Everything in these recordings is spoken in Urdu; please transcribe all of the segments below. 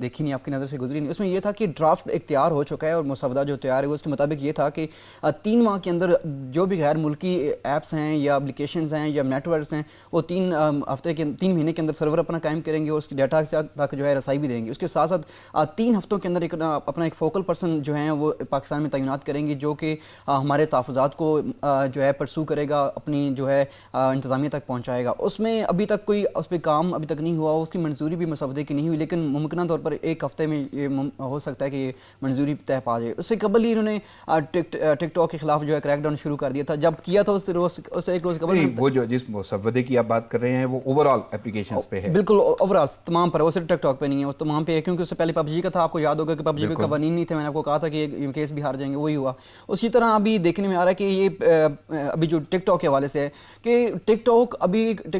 دیکھی نہیں, آپ کی نظر سے گزری نہیں. اس میں یہ تھا کہ ڈرافٹ ایک تیار ہو چکا ہے اور مسودہ جو تیار ہے وہ اس کے مطابق یہ تھا کہ 3 ماہ کے اندر جو بھی غیر ملکی ایپس ہیں یا اپلیکیشنز ہیں یا نیٹ ورکس ہیں وہ 3 مہینے کے اندر سرور اپنا قائم کریں گے اور اس کی ڈیٹا تک جو ہے رسائی بھی دیں گے. اس کے ساتھ ساتھ 3 ہفتوں کے اندر اپنا ایک فوکل پرسن جو ہیں وہ پاکستان میں تعینات کریں گے جو کہ ہمارے تحفظات کو جو ہے پرسو کرے گا, اپنی جو ہے انتظامیہ تک پہنچائے گا. اس میں ابھی تک کوئی اس پہ کام ابھی تک نہیں ہوا, اس کی منظوری بھی مسودے کی نہیں ہوئی, لیکن ممکنہ طور پر 1 ہفتے میں یہ ہو سکتا ہے کہ یہ منظوری طے پا جائے. اس سے قبل ہی انہوں نے ٹک ٹاک کے خلاف جو ہے کریک ڈاؤن شروع کر دیا تھا. جب کیا تھا اس ایک روز قبل وہ جو جس مسودے کی آپ بات کر رہے ہیں وہ اوور آل اپلیکیشنز پہ ہے, بالکل اوور آل تمام پر, وہ صرف ٹک ٹاک پہ نہیں ہے, وہ تمام پہ ہے. کیونکہ اس سے پہلے پب جی کا تھا, آپ کو یاد ہوگا کہ پب جی پہ قوانین نہیں تھے, میں نے آپ کو کہا تھا کہ یہ کیس بھی ہار جائیں گے, وہی ہوا. اسی طرح ابھی دیکھنے میں آ رہا ہے کہ یہ ابھی جو ٹک ٹاک کے حوالے سے ہے کہ ٹک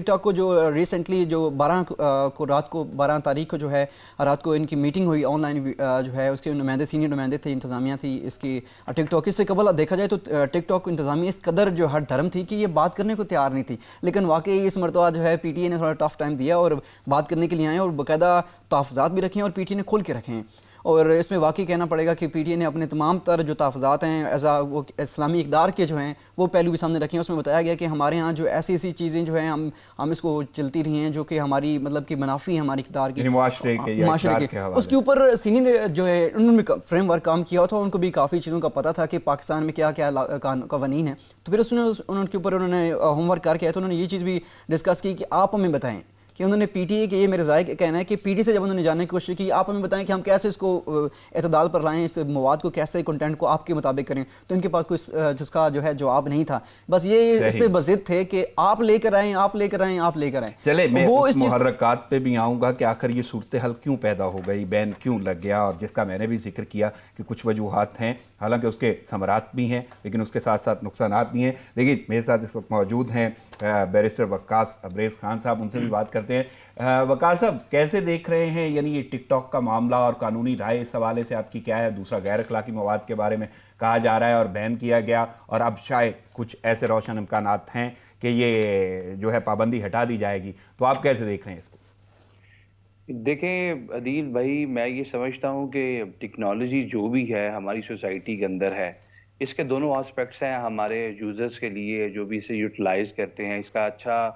ٹاک کو جو ریسنٹلی جو 12 تاریخ کو جو ہے رات کو ان کی میٹنگ ہوئی آن لائن جو ہے, اس کے نمائندے سینئر نمائندے تھے, انتظامیہ تھی اس کی ٹک ٹاک. اس سے قبل دیکھا جائے تو ٹک ٹاک انتظامیہ اس قدر جو ہر دھرم تھی کہ یہ بات کرنے کو تیار نہیں تھی, لیکن واقعی اس مرتبہ جو ہے پی ٹی اے نے تھوڑا ٹف ٹائم دیا اور بات کرنے کے لیے آئے اور باقاعدہ تحفظات بھی رکھے ہیں اور پی ٹی اے نے کھول کے رکھے ہیں. اور اس میں واقعی کہنا پڑے گا کہ پی ٹی اے نے اپنے تمام تر جو تحفظات ہیں وہ اسلامی اقدار کے جو ہیں وہ پہلو بھی سامنے رکھے ہیں. اس میں بتایا گیا کہ ہمارے ہاں جو ایسی چیزیں جو ہیں ہم اس کو چلتی رہی ہیں جو کہ ہماری مطلب کہ منافی ہیں ہماری اقدار کی, معاشرے کے اس کے اوپر سینئر جو ہے انہوں نے فریم ورک کام کیا تھا, ان کو بھی کافی چیزوں کا پتہ تھا کہ پاکستان میں کیا کیا قوانین ہیں. تو پھر انہوں کے اوپر انہوں نے ہوم ورک کر کے تو انہوں نے یہ چیز بھی ڈسکس کی کہ آپ ہمیں بتائیں کہ انہوں نے پی ٹی اے کے, یہ میرے ذائقہ کہنا ہے کہ پی ٹی سے جب انہوں نے جاننے کی کوشش کی آپ ہمیں بتائیں کہ ہم کیسے اس کو اعتدال پر لائیں, اس مواد کو کیسے کنٹینٹ کو آپ کے مطابق کریں. تو ان کے پاس کوئی جس کا جو ہے جواب نہیں تھا, بس یہ اس پہ بضد تھے کہ آپ لے کر آئیں. چلے میں اس محرکات پہ بھی آؤں گا کہ آخر یہ صورتحال کیوں پیدا ہو گئی, بین کیوں لگ گیا, اور جس کا میں نے بھی ذکر کیا کہ کچھ وجوہات ہیں, حالانکہ اس کے ثمرات بھی ہیں لیکن اس کے ساتھ ساتھ نقصانات بھی ہیں. لیکن میرے ساتھ اس وقت موجود ہیں بیرسٹر وقاص ابریز خان صاحب, ان سے بھی بات کرتے ہیں. وقاص صاحب کیسے دیکھ رہے ہیں, یعنی یہ ٹک ٹاک کا معاملہ اور قانونی رائے اس حوالے سے آپ کی کیا ہے؟ دوسرا غیر اخلاقی مواد کے بارے میں کہا جا رہا ہے اور بین کیا گیا, اور اب شاید کچھ ایسے روشن امکانات ہیں کہ یہ جو ہے پابندی ہٹا دی جائے گی, تو آپ کیسے دیکھ رہے ہیں اس کو؟ دیکھیں عدیل بھائی, میں یہ سمجھتا ہوں کہ ٹیکنالوجی جو بھی ہے ہماری سوسائٹی کے اندر ہے, اس کے دونوں آسپیکٹس ہیں ہمارے یوزرز کے لیے جو بھی اسے یوٹیلائز کرتے ہیں. اس کا اچھا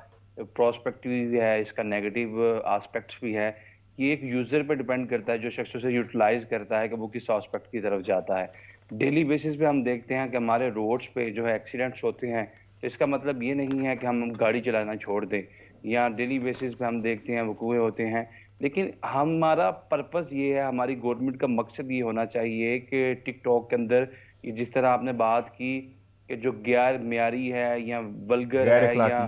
پراسپیکٹو بھی ہے, اس کا نیگیٹو آسپیکٹس بھی ہے. یہ ایک یوزر پہ ڈیپینڈ کرتا ہے جو شخص اسے یوٹیلائز کرتا ہے کہ وہ کس آسپیکٹ کی طرف جاتا ہے. ڈیلی بیسس پہ ہم دیکھتے ہیں کہ ہمارے روڈز پہ جو ہے ایکسیڈنٹس ہوتے ہیں, تو اس کا مطلب یہ نہیں ہے کہ ہم گاڑی چلانا چھوڑ دیں, یا ڈیلی بیسس پہ ہم دیکھتے ہیں وقوع ہوتے ہیں. لیکن ہمارا پرپس یہ ہے, ہماری گورنمنٹ کا مقصد یہ ہونا چاہیے کہ ٹک ٹاک کے اندر جس طرح آپ نے بات کی کہ جو غیر معیاری ہے یا ولگر ہے یا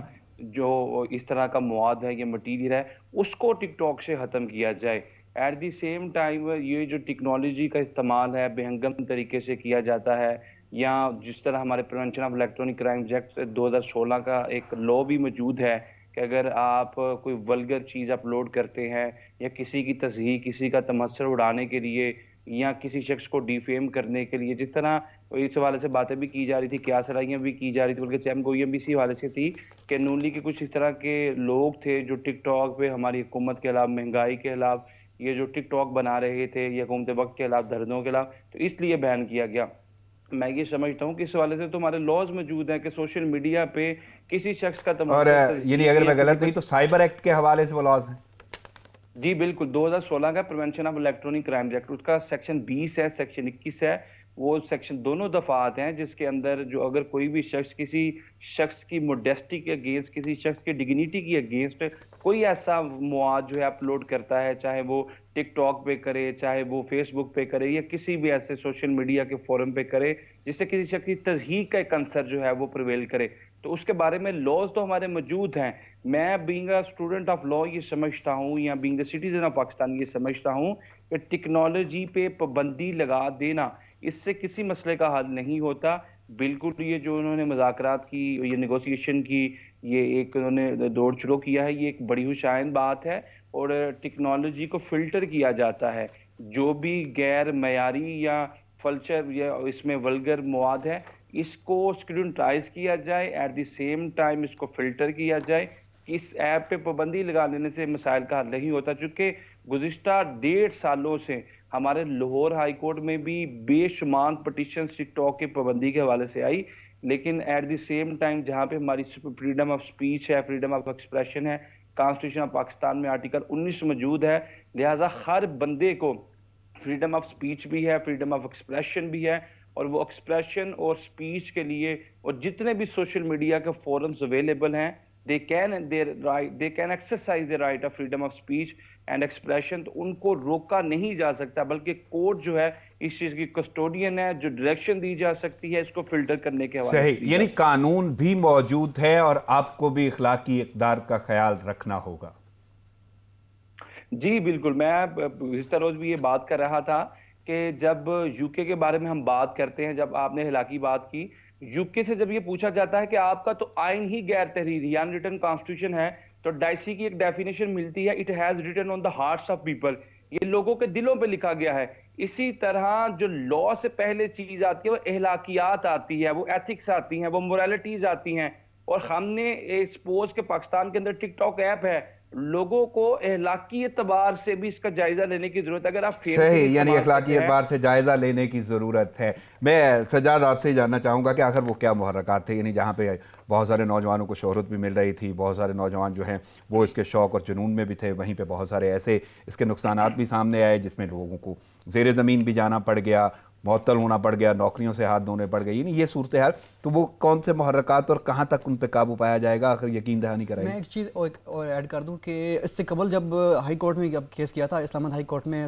جو اس طرح کا مواد ہے یا مٹیریل ہے, اس کو ٹک ٹاک سے ختم کیا جائے. ایٹ دی سیم ٹائم یہ جو ٹیکنالوجی کا استعمال ہے بے ہنگم طریقے سے کیا جاتا ہے, یا جس طرح ہمارے prevention of electronic crimes act 2016 کا ایک لاء بھی موجود ہے کہ اگر آپ کوئی ولگر چیز اپلوڈ کرتے ہیں یا کسی کی تصحیح, کسی کا تمثل اڑانے کے لیے یا کسی شخص کو ڈیفیم کرنے کے لیے, جس طرح اس حوالے سے باتیں بھی کی جا رہی تھی, قیاس رائیاں بھی کی جا رہی تھی, بلکہ چیم گوئیم بھی اسی حوالے سے تھی کہ نون لیگ کے کچھ اس طرح کے لوگ تھے جو ٹک ٹاک پہ ہماری حکومت کے خلاف, مہنگائی کے خلاف یہ جو ٹک ٹاک بنا رہے تھے, یہ حکومت وقت کے خلاف, دردوں کے خلاف, تو اس لیے بین کیا گیا. میں یہ سمجھتا ہوں کہ اس حوالے سے تو ہمارے لاز موجود ہیں کہ سوشل میڈیا پہ کسی شخص کا اور یعنی اگر میں غلط نہیں تو سائبر ایکٹ کے حوالے سے وہ لاز ہیں. جی بالکل, 2016 کا prevention of electronic crimes act, اس کا سیکشن 20 ہے, سیکشن 21 ہے, وہ سیکشن دونوں دفعات ہیں جس کے اندر جو اگر کوئی بھی شخص کسی شخص کی موڈیسٹی کے اگینسٹ, کسی شخص کی ڈگنیٹی کی اگینسٹ کوئی ایسا مواد جو ہے اپلوڈ کرتا ہے, چاہے وہ ٹک ٹاک پہ کرے, چاہے وہ فیس بک پہ کرے, یا کسی بھی ایسے سوشل میڈیا کے فورم پہ کرے جس سے کسی شخص کی تصحیح کا ایک عنصر جو ہے وہ پریویل کرے, تو اس کے بارے میں لاز تو ہمارے موجود ہیں. میں being a student of law یہ سمجھتا ہوں, یا being a citizen of Pakistan یہ سمجھتا ہوں کہ ٹیکنالوجی پہ پابندی لگا دینا اس سے کسی مسئلے کا حل نہیں ہوتا. بالکل یہ جو انہوں نے مذاکرات کی, یہ نیگوسیشن کی, یہ ایک انہوں نے دوڑ شروع کیا ہے, یہ ایک بڑی حسین بات ہے, اور ٹیکنالوجی کو فلٹر کیا جاتا ہے. جو بھی غیر معیاری یا فلچر یا اس میں ولگر مواد ہے اس کو اسکرینٹائز کیا جائے, ایٹ دی سیم ٹائم اس کو فلٹر کیا جائے. اس ایپ پہ پابندی لگا دینے سے مسائل کا حل نہیں ہوتا, چونکہ گزشتہ 1.5 سالوں سے ہمارے لاہور ہائی کورٹ میں بھی بے شمار پٹیشنز ٹک ٹاک کی پابندی کے حوالے سے آئی، لیکن ایٹ دی سیم ٹائم جہاں پہ ہماری فریڈم آف سپیچ ہے، فریڈم آف ایکسپریشن ہے، کانسٹیٹیوشن آف پاکستان میں آرٹیکل 19 موجود ہے، لہٰذا ہر بندے کو فریڈم آف سپیچ بھی ہے، فریڈم آف ایکسپریشن بھی ہے، اور وہ ایکسپریشن اور سپیچ کے لیے اور جتنے بھی سوشل میڈیا کے فورمز اویلیبل ہیں they can exercise their right of freedom of speech and expression، تو ان کو روکا نہیں جا سکتا، بلکہ کورٹ جو ہے اس چیز کی کسٹوڈین ہے، جو ڈائریکشن دی جا سکتی ہے اس کو فلٹر کرنے کے حوالے سے۔ صحیح، یعنی قانون بھی موجود ہے اور آپ کو بھی اخلاقی اقدار کا خیال رکھنا ہوگا۔ جی بالکل، میں گزشتہ روز بھی یہ بات کر رہا تھا کہ جب یو کے بارے میں ہم بات کرتے ہیں، جب آپ نے اخلاقی بات کی، یو کے سے جب یہ پوچھا جاتا ہے کہ آپ کا تو آئین ہی غیر تحریری ان ریٹن کانسٹیٹیوشن ہے، تو ڈائسی کی ایک ڈیفینیشن ملتی ہے، it has written on the hearts of people, یہ لوگوں کے دلوں پہ لکھا گیا ہے۔ اسی طرح جو لا سے پہلے چیز آتی ہے وہ اخلاقیات آتی ہے، وہ ایتھکس آتی ہیں، وہ موریلٹیز آتی ہیں، اور ہم نے سپوز کہ پاکستان کے اندر ٹک ٹاک ایپ ہے، لوگوں کو اخلاقی اعتبار سے بھی اس کا جائزہ لینے کی ضرورت ہے۔ اگر آپ صحیح، یعنی اخلاقی اعتبار سے جائزہ لینے کی ضرورت ہے۔ میں سجاد آپ سے جاننا چاہوں گا کہ آخر وہ کیا محرکات تھے، یعنی جہاں پہ بہت سارے نوجوانوں کو شہرت بھی مل رہی تھی، بہت سارے نوجوان جو ہیں وہ اس کے شوق اور جنون میں بھی تھے، وہیں پہ بہت سارے ایسے اس کے نقصانات بھی سامنے آئے جس میں لوگوں کو زیر زمین بھی جانا پڑ گیا، معطل ہونا پڑ گیا، نوکریوں سے ہاتھ دھونے پڑ گئے، یعنی یہ صورتحال، تو وہ کون سے محرکات اور کہاں تک ان پہ قابو پایا جائے گا، آخر یقین دہانی کرائے؟ میں ایک چیز اور ایڈ کر دوں کہ اس سے قبل جب ہائی کورٹ میں کیس کیا تھا، اسلام آباد ہائی کورٹ میں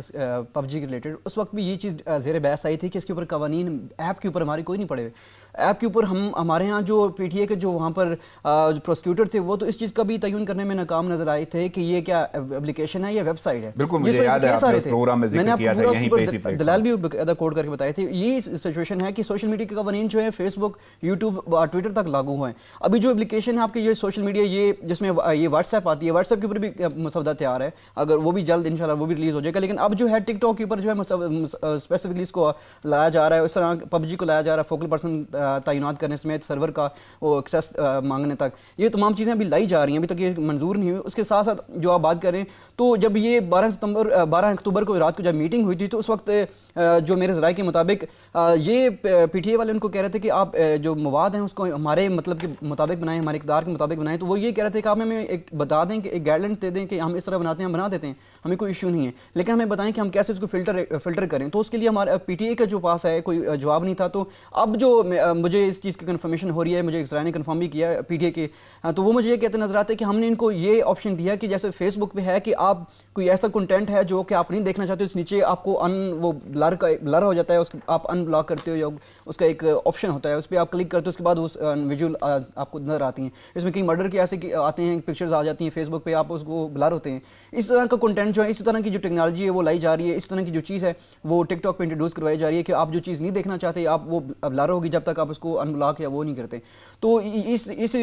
پب جی کے ریلیٹڈ، اس وقت بھی یہ چیز زیر بحث آئی تھی کہ اس کے اوپر قوانین ایپ کے اوپر ہماری کوئی نہیں پڑے ہوئے۔ ایپ کے اوپر ہمارے ہاں جو پی ٹی اے کے جو وہاں پر پروسیکیوٹر تھے وہ تو اس چیز کا بھی تعین کرنے میں ناکام نظر آئے تھے کہ یہ کیا اپلیکیشن ہے یا ویب سائٹ ہے۔ بالکل مجھے یاد ہے، آپ نے پروگرام میں ذکر کیا تھا، یہیں پہ اسی پلیٹ دلال بھی کوڈ کر کے بتائے تھے۔ یہ سچویشن ہے کہ سوشل میڈیا کے قوانین جو ہے فیس بک، یوٹیوب، ٹویٹر تک لاگو ہوئے ہیں۔ ابھی جو اپلیکیشن ہے آپ کے یہ سوشل میڈیا، یہ جس میں یہ واٹس ایپ آتی ہے، واٹس ایپ کے اوپر بھی مسودہ تیار ہے، اگر وہ بھی جلد انشاءاللہ وہ بھی ریلیز ہو جائے گا۔ لیکن اب جو ہے ٹک ٹاک کے اوپر جو ہے اسپیسیفکلی اس کو لایا جا رہا ہے، اس طرح پب جی کو لایا جا رہا ہے، فوکل پرسن تعینات کرنے سمیت سرور کا وہ ایکسیس مانگنے تک، یہ تمام چیزیں ابھی لائی جا رہی ہیں، ابھی تک یہ منظور نہیں ہوئی۔ اس کے ساتھ ساتھ جو آپ بات کریں تو جب یہ 12 اکتوبر کو رات کو جب میٹنگ ہوئی تھی تو اس وقت جو میرے ذرائع کے مطابق یہ پی ٹی اے والے ان کو کہہ رہے تھے کہ آپ جو مواد ہیں اس کو ہمارے مطلب کے مطابق بنائیں، ہمارے اقدار کے مطابق بنائیں، تو وہ یہ کہہ رہے تھے کہ آپ ہمیں ایک بتا دیں کہ ایک گائیڈ لائنس دے دیں کہ ہم اس طرح بناتے ہیں، ہم بنا دیتے ہیں، ہمیں کوئی ایشو نہیں ہے، لیکن ہمیں بتائیں کہ ہم کیسے اس کو فلٹر کریں۔ تو اس کے لیے ہمارے پی ٹی اے کا جو پاس ہے کوئی جواب نہیں تھا۔ تو اب جو مجھے اس چیز کی کنفرمیشن ہو رہی ہے، مجھے ذرائع نے کنفرم بھی کیا پی ٹی اے کے، تو وہ مجھے یہ کہتے نظر آتے ہیں کہ ہم نے ان کو یہ آپشن دیا کہ جیسے فیس بک پہ ہے کہ آپ کوئی ایسا کنٹینٹ ہے جو کہ آپ نہیں دیکھنا چاہتے، اس نیچے آپ کو وہ بلر ہو جاتا ہے، آپ ان بلاک کرتے ہو یا اس کا ایک آپشن ہوتا ہے، اس پہ آپ کلک کرتے ہو، اس کے بعد وہ ویژول آپ کو نظر آتی ہیں۔ اس میں کئی مرڈر کے ایسے آتے ہیں، پکچرز آ جاتی ہیں فیس بک پہ، آپ اس کو بلر ہوتے ہیں۔ اس طرح کا کنٹینٹ جو ہے، اس طرح کی جو ٹیکنالوجی ہے وہ لائی جا رہی ہے، اس طرح کی جو چیز ہے وہ ٹک ٹاک پہ انٹروڈیوس کروائی جا رہی ہے کہ آپ جو چیز نہیں دیکھنا چاہتے آپ وہ بلر ہوگی جب تک آپ اس کو ان بلاک یا وہ نہیں کرتے۔ تو اس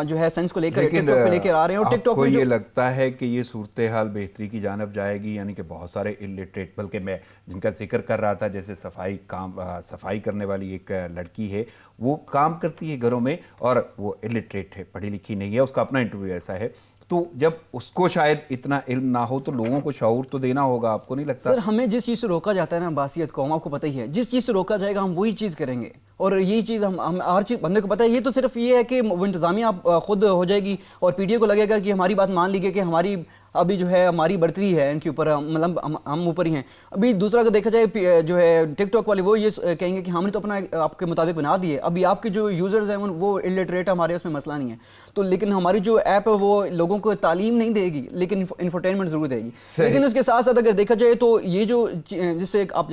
جو ہے سینس کو لے کر ٹک ٹاک پہ لے کے آ رہے ہیں، اور ٹک ٹاک کو یہ لگتا ہے کہ یہ صورتحال بہتری کی جانب جائے گی، یعنی کہ بہت سارے الٹریٹ، بلکہ میں جن کا ذکر کر رہا تھا جیسے صفائی کرنے والی ایک لڑکی ہے، وہ کام کرتی ہے گھروں میں اور وہ الٹریٹ ہے، پڑھی لکھی نہیں ہے، اس کا اپنا انٹرویو ایسا ہے، تو جب اس کو شاید اتنا علم نہ ہو تو لوگوں کو شعور تو دینا ہوگا، آپ کو نہیں لگتا؟ سر ہمیں جس چیز سے روکا جاتا ہے نا باسیت قوم، آپ کو پتہ ہی ہے، جس چیز سے روکا جائے گا ہم وہی چیز کریں گے، اور یہی چیز ہم ہر چیز بندے کو پتہ ہے۔ یہ تو صرف یہ ہے کہ وہ انتظامیہ آپ خود ہو جائے گی اور پی ٹی اے کو لگے گا کہ ہماری بات مان لی گئی کہ ہماری ابھی جو ہے ہماری برتری ہے ان کے اوپر، مطلب ہم اوپر ہی ہیں۔ ابھی دوسرا اگر دیکھا جائے جو ہے ٹک ٹاک والے وہ یہ کہیں گے کہ ہم نے تو اپنا آپ کے مطابق بنا دیے، ابھی آپ کے جو یوزرز ہیں وہ الٹریٹ، ہمارے اس میں مسئلہ نہیں ہے، تو لیکن ہماری جو ایپ ہے وہ لوگوں کو تعلیم نہیں دے گی لیکن انفرٹینمنٹ ضرور دے گی۔ لیکن اس کے ساتھ ساتھ اگر دیکھا جائے تو یہ جو جس سے آپ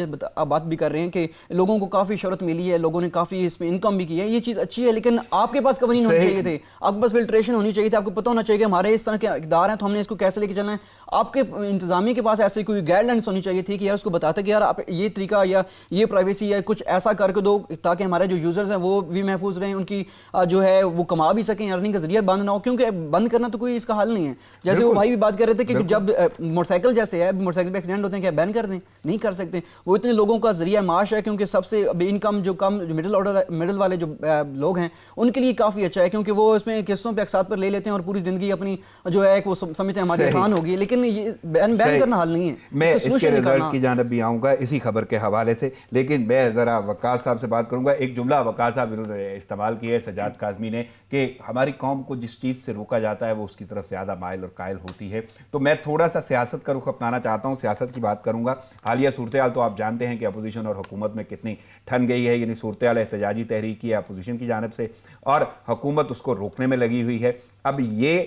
بات بھی کر رہے ہیں کہ لوگوں کو کافی شہرت ملی ہے، لوگوں نے کافی اس میں انکم بھی کی ہے، یہ چیز اچھی ہے، لیکن آپ کے پاس قوانین ہونے چاہیے تھے، آپ کے پاس فلٹریشن ہونی چاہیے تھی، آپ کو پتہ ہونا چاہیے کہ ہمارے اس طرح کے اقدار ہیں تو ہم نے اس کو کیسے لے کے چلنا ہے۔ آپ کے انتظامیہ کے پاس ایسے کوئی گائیڈ لائنس ہونی چاہیے تھی کہ یار اس کو بتاتے کہ یار آپ یہ طریقہ یا یہ پرائیویسی یا کچھ ایسا کر کے دو تاکہ ہمارے جو یوزرز ہیں وہ بھی محفوظ رہیں، ان کی جو ہے وہ کما بھی سکیں، ارننگ کا ذریعہ بند نہ ہو، کیونکہ بند کرنا تو کوئی اس کا حل نہیں ہے۔ جیسے وہ بھائی بھی بات کر رہے تھے کہ جب موٹر سائیکل جیسے ہے، موٹر سائیکل پہ ایکسیڈنٹ ہوتے ہیں، کیا بین کر دیں؟ نہیں کر سکتے. وہ اتنے لوگوں کا ذریعہ معاش ہے کیونکہ سب سے انکم جو کم مڈل والے جو لوگ ہیں ان کے لیے کافی اچھا ہے کیونکہ وہ اس میں قسطوں پہ اقساط پر لے لیتے ہیں اور پوری زندگی اپنی جو ہے وہ سمجھتے ہیں ہماری آسان ہوگی. لیکن یہ بین کرنا حل نہیں ہے. میں اس کے رزلٹ کی جانب بھی آؤں گا اسی خبر کے حوالے سے, لیکن میں ذرا وقاص صاحب سے بات کروں گا. ایک جملہ وقاص صاحب انہوں نے استعمال کیا ہے سجاد کاظمی نے کہ ہماری قوم کو جس چیز سے روکا جاتا ہے وہ اس کی طرف زیادہ مائل اور قائل ہوتی ہے. تو میں تھوڑا سا سیاست کا رخ اپنانا چاہتا ہوں, سیاست کی بات کروں گا. حالیہ صورتحال تو آپ جانتے ہیں کہ اپوزیشن اور حکومت میں کتنی ٹھن گئی ہے, یعنی صورتحال احتجاجی تحریک کی ہے اپوزیشن کی جانب سے اور حکومت اس کو روکنے میں لگی ہوئی ہے. اب یہ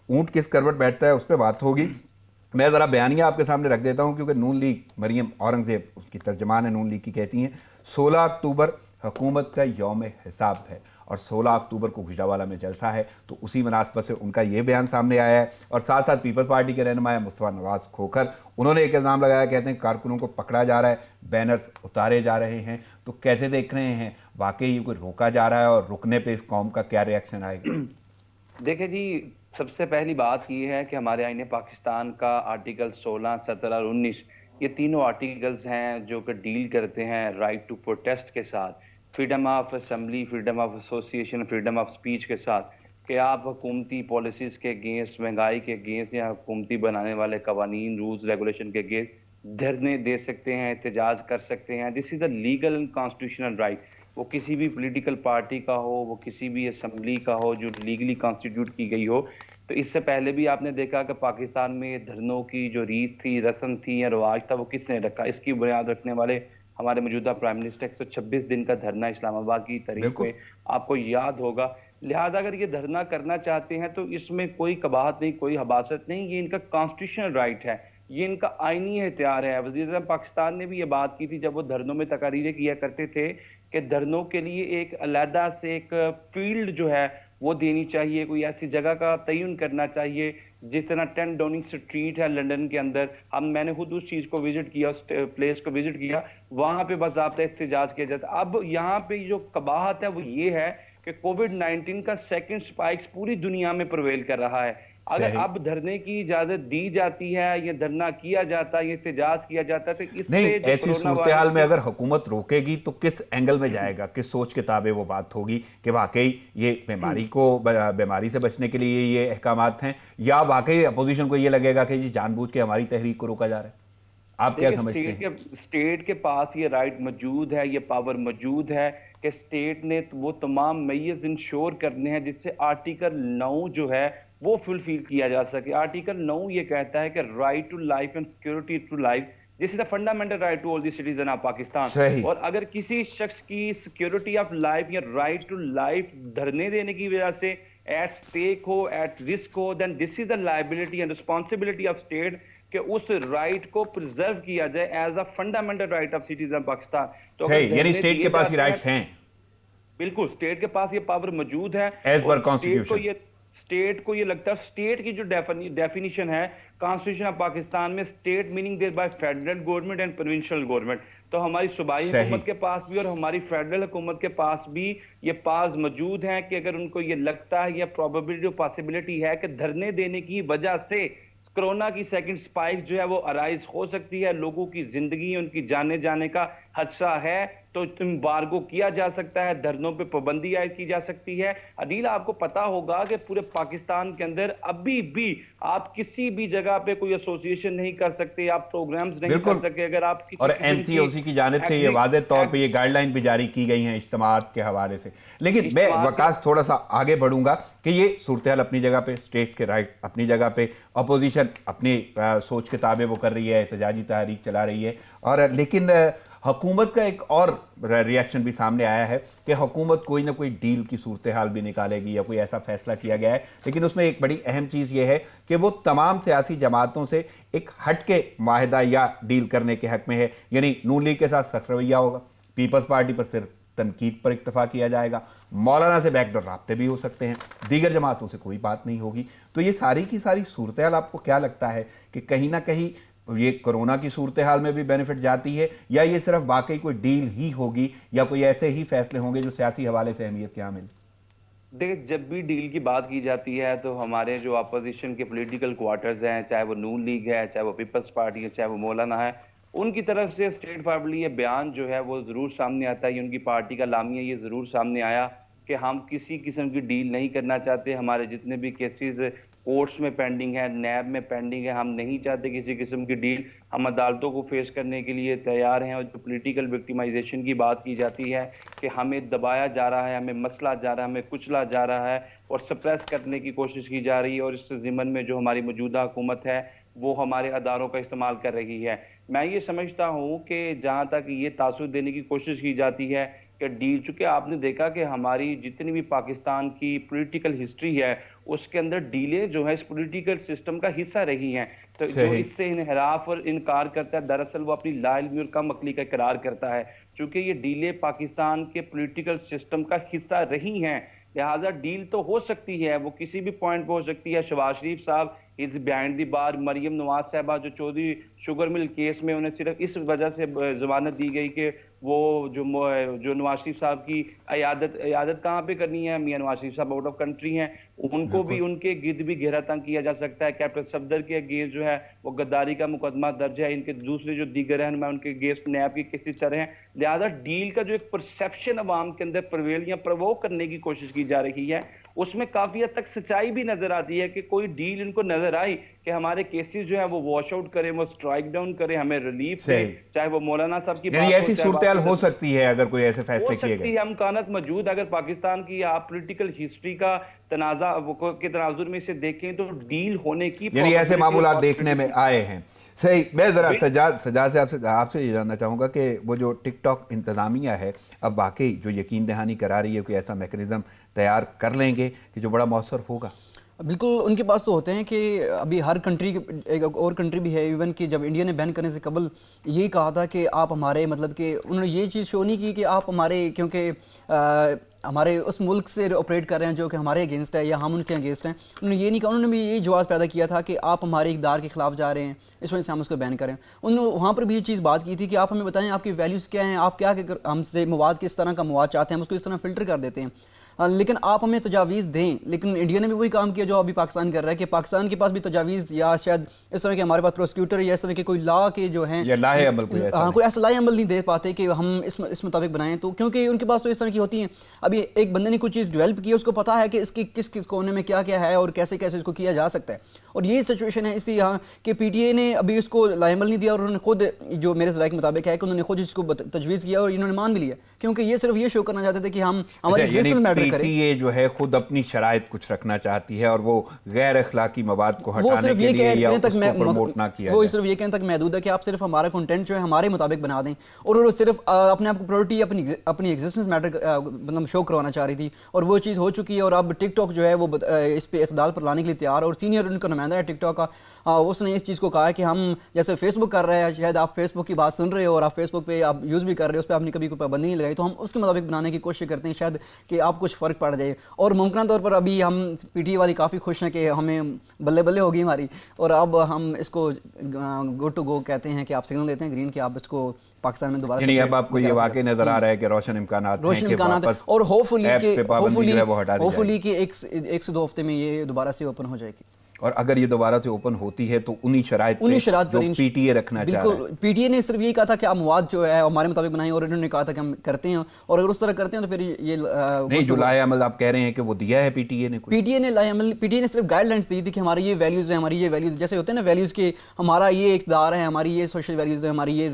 اونٹ کس کروٹ بیٹھتا ہے اس پہ بات ہوگی. میں ذرا بیانیہ آپ کے سامنے رکھ دیتا ہوں کیونکہ نون لیگ, مریم اورنگزیب اس کی ترجمان ہے نون لیگ کی, کہتی ہیں 16 اکتوبر حکومت کا یوم حساب ہے اور 16 اکتوبر کو گجرانوالہ میں جلسہ ہے. تو اسی مناسبت سے ان کا یہ بیان سامنے آیا ہے. اور ساتھ ساتھ پیپلز پارٹی کے رہنما مصطفیٰ نواز کھوکھر, انہوں نے ایک الزام لگایا, کہتے ہیں کارکنوں کو پکڑا جا رہا ہے, بینرز اتارے جا رہے ہیں. تو کیسے دیکھ رہے ہیں, واقعی یہ کوئی روکا جا رہا ہے اور رکنے پہ اس قوم کا کیا ریاکشن آئے گا؟ دیکھیں جی, سب سے پہلی بات یہ ہے کہ ہمارے آئین پاکستان کا آرٹیکل 16, 17 اور 19 یہ تینوں آرٹیکلز ہیں جو کہ ڈیل کرتے ہیں رائٹ ٹو پروٹیسٹ کے ساتھ, freedom of assembly, freedom of association, freedom of speech کے ساتھ, کہ آپ حکومتی پالیسیز کے اگینسٹ, مہنگائی کے اگینسٹ یا حکومتی بنانے والے قوانین, رولز, ریگولیشن کے اگینسٹ دھرنے دے سکتے ہیں, احتجاج کر سکتے ہیں. This is a legal and constitutional right. وہ کسی بھی پولیٹیکل پارٹی کا ہو, وہ کسی بھی اسمبلی کا ہو جو لیگلی کانسٹیٹیوٹ کی گئی ہو. تو اس سے پہلے بھی آپ نے دیکھا کہ پاکستان میں دھرنوں کی جو ریت تھی, رسم تھی یا رواج تھا, وہ کس نے رکھا؟ اس کی بنیاد رکھنے والے ہمارے موجودہ پرائم منسٹر. 126 دن کا دھرنا اسلام آباد کی تاریخ پہ آپ کو یاد ہوگا. لہٰذا اگر یہ دھرنا کرنا چاہتے ہیں تو اس میں کوئی قباحت نہیں, کوئی حباست نہیں, یہ ان کا کانسٹیٹیوشنل رائٹ ہے, یہ ان کا آئینی اختیار ہے. وزیر اعظم پاکستان نے بھی یہ بات کی تھی جب وہ دھرنوں میں تقاریر کیا کرتے تھے کہ دھرنوں کے لیے ایک علیحدہ سے ایک فیلڈ جو ہے وہ دینی چاہیے, کوئی ایسی جگہ کا تعین کرنا چاہیے جس طرح 10 ڈاؤننگ اسٹریٹ ہے لنڈن کے اندر. میں نے خود اس چیز کو وزٹ کیا, اس پلیس کو وزٹ کیا, وہاں پہ باضابطہ احتجاج کیا جاتا. اب یہاں پہ جو قباحت ہے وہ یہ ہے کہ کووڈ-19 کا سیکنڈ سپائکس پوری دنیا میں پرویل کر رہا ہے. اگر اب دھرنے کی اجازت دی جاتی ہے, یہ دھرنا کیا جاتا ہے, یہ احتجاج کیا جاتا ہے, تو اس نہیں, سے ایسی صورتحال میں اگر حکومت روکے گی تو کس اینگل میں جائے گا, کس سوچ کے تابع وہ بات ہوگی کہ واقعی یہ بیماری سے بچنے کے لیے یہ احکامات ہیں, یا واقعی اپوزیشن کو یہ لگے گا کہ یہ جان بوجھ کے ہماری تحریک کو روکا جا رہا ہے؟ آپ کیا سمجھتے ہیں؟ اسٹیٹ کے پاس یہ رائٹ موجود ہے, یہ پاور موجود ہے کہ اسٹیٹ نے وہ تمام میز انشور کرنے ہیں جس سے آرٹیکل 9 جو ہے وہ فلفل کیا جا سکے. آرٹیکل 9 یہ کہتا ہے کہ right to life and security to life, this is a fundamental right to all the citizen of Pakistan. اور اگر کسی شخص کی سیکورٹی آف لائف یا رائٹ ٹو لائف دھرنے دینے کی وجہ سے ایٹ اسٹیک ہو, ایٹ رسک ہو, then this is a liability and responsibility of state کہ اس رائٹ کو پرزرو کیا جائے as a fundamental right of citizen Pakistan. تو یعنی اسٹیٹ کے پاس یہ رائٹس ہیں, بالکل اسٹیٹ کے پاس یہ پاور موجود ہے. ایز پر کانسٹیٹیوشن اسٹیٹ کو یہ لگتا ہے, اسٹیٹ کی جو ڈیفینیشن ہے کانسٹیٹیوشن آف پاکستان میں, state meaning there by federal government and provincial government. تو ہماری صوبائی حکومت کے پاس بھی اور ہماری فیڈرل حکومت کے پاس بھی یہ پاس موجود ہیں کہ اگر ان کو یہ لگتا ہے یا پروبیبلٹی پاسبلٹی ہے کہ دھرنے دینے کی وجہ سے کرونا کی سیکنڈ سپائک جو ہے وہ ارائز ہو سکتی ہے, لوگوں کی زندگی, ان کی جانے جانے کا خدشہ ہے, تو امبارگو کیا جا سکتا ہے, دھرنوں پہ پابندی عائد کی جا سکتی ہے. عدیل آپ کو پتا ہوگا کہ پورے پاکستان کے اندر ابھی بھی آپ کسی بھی جگہ پہ کوئی ایسوسیشن نہیں کر سکتے, آپ پروگرامز نہیں کر سکتے. اگر آپ اور این سی او سی کی جانب سے یہ واضح طور پہ یہ گائیڈ لائن بھی جاری کی گئی ہیں اجتماعات کے حوالے سے. لیکن میں وقاص تھوڑا سا آگے بڑھوں گا کہ یہ صورتحال اپنی جگہ پہ, اسٹیٹ کے رائٹ اپنی جگہ پہ, اپوزیشن اپنی سوچ کے تابع وہ کر رہی ہے, احتجاجی تحریک چلا رہی ہے, اور لیکن حکومت کا ایک اور ریاکشن بھی سامنے آیا ہے کہ حکومت کوئی نہ کوئی ڈیل کی صورتحال بھی نکالے گی یا کوئی ایسا فیصلہ کیا گیا ہے. لیکن اس میں ایک بڑی اہم چیز یہ ہے کہ وہ تمام سیاسی جماعتوں سے ایک ہٹ کے معاہدہ یا ڈیل کرنے کے حق میں ہے. یعنی نون لیگ کے ساتھ سخت رویہ ہوگا, پیپلز پارٹی پر صرف تنقید پر اکتفا کیا جائے گا, مولانا سے بیک ڈور رابطے بھی ہو سکتے ہیں, دیگر جماعتوں سے کوئی بات نہیں ہوگی. تو یہ ساری کی ساری صورتحال آپ کو کیا لگتا ہے کہ کہیں نہ کہیں یہ کرونا کی صورتحال میں بھی بینیفٹ جاتی ہے, یا یہ صرف واقعی کوئی ڈیل ہی ہوگی یا کوئی ایسے ہی فیصلے ہوں گے جو سیاسی حوالے سے اہمیت کے حامل؟ دیکھیں, جب بھی ڈیل کی بات کی جاتی ہے تو ہمارے جو اپوزیشن کے پولیٹیکل کوارٹرز ہیں, چاہے وہ نون لیگ ہے, چاہے وہ پیپلز پارٹی ہے, چاہے وہ مولانا ہے, ان کی طرف سے اسٹیٹ فارورڈلی یہ بیان جو ہے وہ ضرور سامنے آتا ہے، یہ ان کی پارٹی کا لامیہ یہ ضرور سامنے آیا کہ ہم کسی قسم کی ڈیل نہیں کرنا چاہتے، ہمارے جتنے بھی کیسز کورٹس میں پینڈنگ ہے، نیب میں پینڈنگ ہے، ہم نہیں چاہتے کسی قسم کی ڈیل، ہم عدالتوں کو فیس کرنے کے لیے تیار ہیں۔ اور جو پولیٹیکل وکٹیمائزیشن کی بات کی جاتی ہے کہ ہمیں دبایا جا رہا ہے، ہمیں مسلا جا رہا ہے، ہمیں کچلا جا رہا ہے اور سپریس کرنے کی کوشش کی جا رہی ہے، اور اس ضمن میں جو ہماری موجودہ حکومت ہے وہ ہمارے اداروں کا استعمال کر رہی ہے۔ میں یہ سمجھتا ہوں کہ جہاں تک یہ تاثر دینے کی کوشش کی جاتی ہے کہ ڈیل، چونکہ آپ نے دیکھا کہ ہماری جتنی بھی پاکستان کی پولیٹیکل ہسٹری ہے اس کے اندر ڈیلیں جو ہے اس پولیٹیکل سسٹم کا حصہ رہی ہیں، تو جو اس سے انحراف اور انکار کرتا ہے دراصل وہ اپنی لا علمی اور کم عقلی کا اقرار کرتا ہے، چونکہ یہ ڈیلیں پاکستان کے پولیٹیکل سسٹم کا حصہ رہی ہیں، لہٰذا ڈیل تو ہو سکتی ہے، وہ کسی بھی پوائنٹ پہ ہو سکتی ہے۔ شہباز شریف صاحب از بیہائنڈ دی بار، مریم نواز صاحبہ جو چودھری شوگر مل کیس میں انہیں صرف اس وجہ سے ضمانت دی گئی کہ وہ جو نواز شریف صاحب کی عیادت کہاں پہ کرنی ہے، میاں نواز شریف صاحب آؤٹ آف کنٹری ہیں، ان کو بھی ان کے گرد بھی گہرا تنگ کیا جا سکتا ہے۔ کیپٹن صفدر کے اگینسٹ جو ہے وہ غداری کا مقدمہ درج ہے، ان کے دوسرے جو دیگر رہنما ان کے اگینسٹ نیب کی کیسز چل رہے ہیں، لہذا ڈیل کا جو ایک پرسیپشن عوام کے اندر پرویل یا پرووک کرنے کی کوشش کی جا رہی ہے، اس میں کافی حد تک سچائی بھی نظر آتی ہے کہ کوئی ڈیل ان کو نظر آئی کہ ہمارے کیسز جو ہیں وہ واش آؤٹ کریں، وہ سٹرائک ڈاؤن کریں، ہمیں ریلیف دیں، چاہے وہ مولانا صاحب کی یعنی ایسی صورتحال ہو سکتی ہے اگر کوئی ایسے فیصلے کیے گئے، ہو سکتی ہے، امکانات موجود۔ اگر پاکستان کی آپ پولیٹیکل ہسٹری کا تنازع کے تناظر میں اسے دیکھیں تو ڈیل ہونے کی یعنی ایسے معاملات دیکھنے میں آئے ہیں۔ صحیح، میں ذرا سجاد سے آپ سے یہ جاننا چاہوں گا کہ وہ جو ٹک ٹاک انتظامیہ ہے اب واقعی جو یقین دہانی کرا رہی ہے کہ ایسا میکنزم تیار کر لیں گے کہ جو بڑا مؤثر ہوگا؟ بالکل ان کے پاس تو ہوتے ہیں کہ ابھی ہر کنٹری ایک اور کنٹری بھی ہے ایون کہ جب انڈیا نے بین کرنے سے قبل یہی کہا تھا کہ آپ ہمارے مطلب کہ انہوں نے یہ چیز شو نہیں کی کہ آپ ہمارے کیونکہ ہمارے اس ملک سے آپریٹ کر رہے ہیں جو کہ ہمارے اگینسٹ ہے یا ہم ان کے اگینسٹ ہیں، انہوں نے یہ نہیں کہا، انہوں نے بھی یہ جواز پیدا کیا تھا کہ آپ ہمارے اقدار کے خلاف جا رہے ہیں، اس وجہ سے ہم اس کو بین کریں۔ انہوں نے وہاں پر بھی یہ چیز بات کی تھی کہ آپ ہمیں بتائیں آپ کی ویلیوز کیا ہیں، آپ کیا ہم سے مواد کس طرح کا مواد چاہتے ہیں، ہم اس کو اس طرح فلٹر کر دیتے ہیں، لیکن آپ ہمیں تجاویز دیں۔ لیکن انڈیا نے بھی وہی کام کیا جو ابھی پاکستان کر رہا ہے کہ پاکستان کے پاس بھی تجاویز یا شاید اس طرح کے ہمارے پاس پروسیکیوٹر یا اس طرح کے کوئی لا کے جو ہیں یا لاہ عمل کوئی ایسا لاہ عمل نہیں دے پاتے کہ ہم اس مطابق بنائیں، تو کیونکہ ان کے پاس تو اس طرح کی ہوتی ہیں۔ ابھی ایک بندے نے کوئی چیز ڈیولپ کی ہے، اس کو پتہ ہے کہ اس کی کس کونے میں کیا کیا ہے اور کیسے کیسے اس کو کیا جا سکتا ہے، اور یہی سچویشن ہے اسی یہاں کہ پی ٹی اے نے ابھی اس کو لاہ عمل نہیں دیا، اور انہوں نے خود جو میرے ذرائع کے مطابق ہے کہ انہوں نے خود اس کو تجویز کیا اور انہوں نے مان بھی لیا، کیونکہ یہ صرف یہ شو کرنا چاہتے تھے کہ ہم ہمارے ایگزسٹنس میٹر کریں۔ پی ٹی اے جو ہے خود اپنی شرائط کچھ رکھنا چاہتی ہے اور وہ غیر اخلاقی مواد کو ہٹانے کے لیے یا اس کو پروموٹ نہ کیا جائے، وہ صرف یہ کہنے تک محدود ہے کہ آپ صرف ہمارا کنٹینٹ جو ہے ہمارے مطابق بنا دیں، اور وہ صرف اپنے آپ کو پرائورٹی اپنی ایگزسٹنس میٹر مطلب شو کروانا چاہ رہی تھی، اور وہ چیز ہو چکی ہے۔ اور اب ٹک ٹاک جو ہے وہ اس پہ اعتدال پر لانے کے لیے تیار ہے، اور سینئر ان کا نمائندہ ہے ٹک ٹاک کا، اس نے اس چیز کو کہا ہے کہ ہم جیسے فیس بک کر رہے ہیں، شاید آپ فیس بک کی بات سن رہے ہو اور آپ فیس بک پہ آپ یوز بھی کر رہے ہو، اس پہ آپ نے کبھی کوئی پابندی نہیں لگائی، تو ہم اس کے مطابق بنانے کی کوشش کرتے ہیں شاید کہ آپ کچھ فرق پڑ جائے۔ اور ممکنہ طور پر ابھی ہم پی ٹی اے والی کافی خوش ہیں کہ ہمیں بلے بلے ہوگی ہماری، اور اب ہم اس کو گو ٹو گو کہتے ہیں کہ آپ سگنل دیتے ہیں گرین کہ آپ اس کو پاکستان میں دوبارہ، یعنی اب آپ کو یہ واقعی نظر آ رہا ہے کہ روشن امکانات ہیں اور ہوپفلی کہ 1 سے 2 ہفتے میں یہ دوبارہ سے اوپن ہو جائے گی، اور اگر یہ دوبارہ سے اوپن ہوتی ہے تو انہی شرائط جو پی ٹی اے رکھنا چاہ رہا ہے۔ بالکل، پی ٹی اے نے صرف یہی کہا تھا کہ آپ مواد جو ہے ہمارے مطابق بنائیں، اور انہوں نے کہا تھا کہ ہم کرتے ہیں، اور اگر اس طرح کرتے ہیں تو پھر یہ نہیں، جو لاہ عمل آپ کہہ رہے ہیں کہ وہ دیا ہے پی ٹی اے نے، پی ٹی اے نے لاہ عمل، پی ٹی اے نے صرف گائیڈ لائنس دی تھی کہ ہماری یہ ویلیوز ہیں، ہماری یہ ویلیوز جیسے ہوتے ہیں نا ویلیوز کے، ہمارا یہ اقدار ہے، ہماری یہ سوشل ویلیوز ہے، ہماری یہ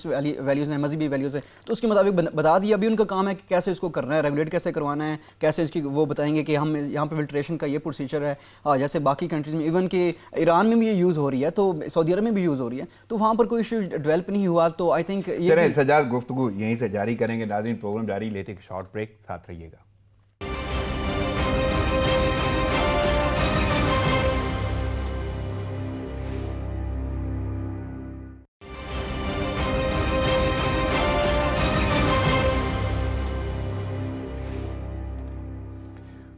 ویلیوز ہیں، مذہبی ویلیوز ہیں، تو اس کے مطابق بتا دیا۔ ابھی ان کا کام ہے کہ کیسے اس کو کرنا ہے، ریگولیٹ کیسے کروانا ہے، کیسے اس کی وہ بتائیں گے کہ ہم یہاں پہ فلٹریشن کا یہ پروسیجر ہے، جیسے باقی کنٹریز میں ایون کہ ایران میں بھی یہ یوز ہو رہی ہے، تو سعودی عرب میں بھی یوز ہو رہی ہے، تو وہاں پر کوئی ایشو ڈیولپ نہیں ہوا، تو آئی تھنک چلیں سجاد گفتگو یہیں سے جاری کریں گے۔ ناظرین پروگرام جاری لیتے ایک شارٹ بریک، ساتھ رہیے گا۔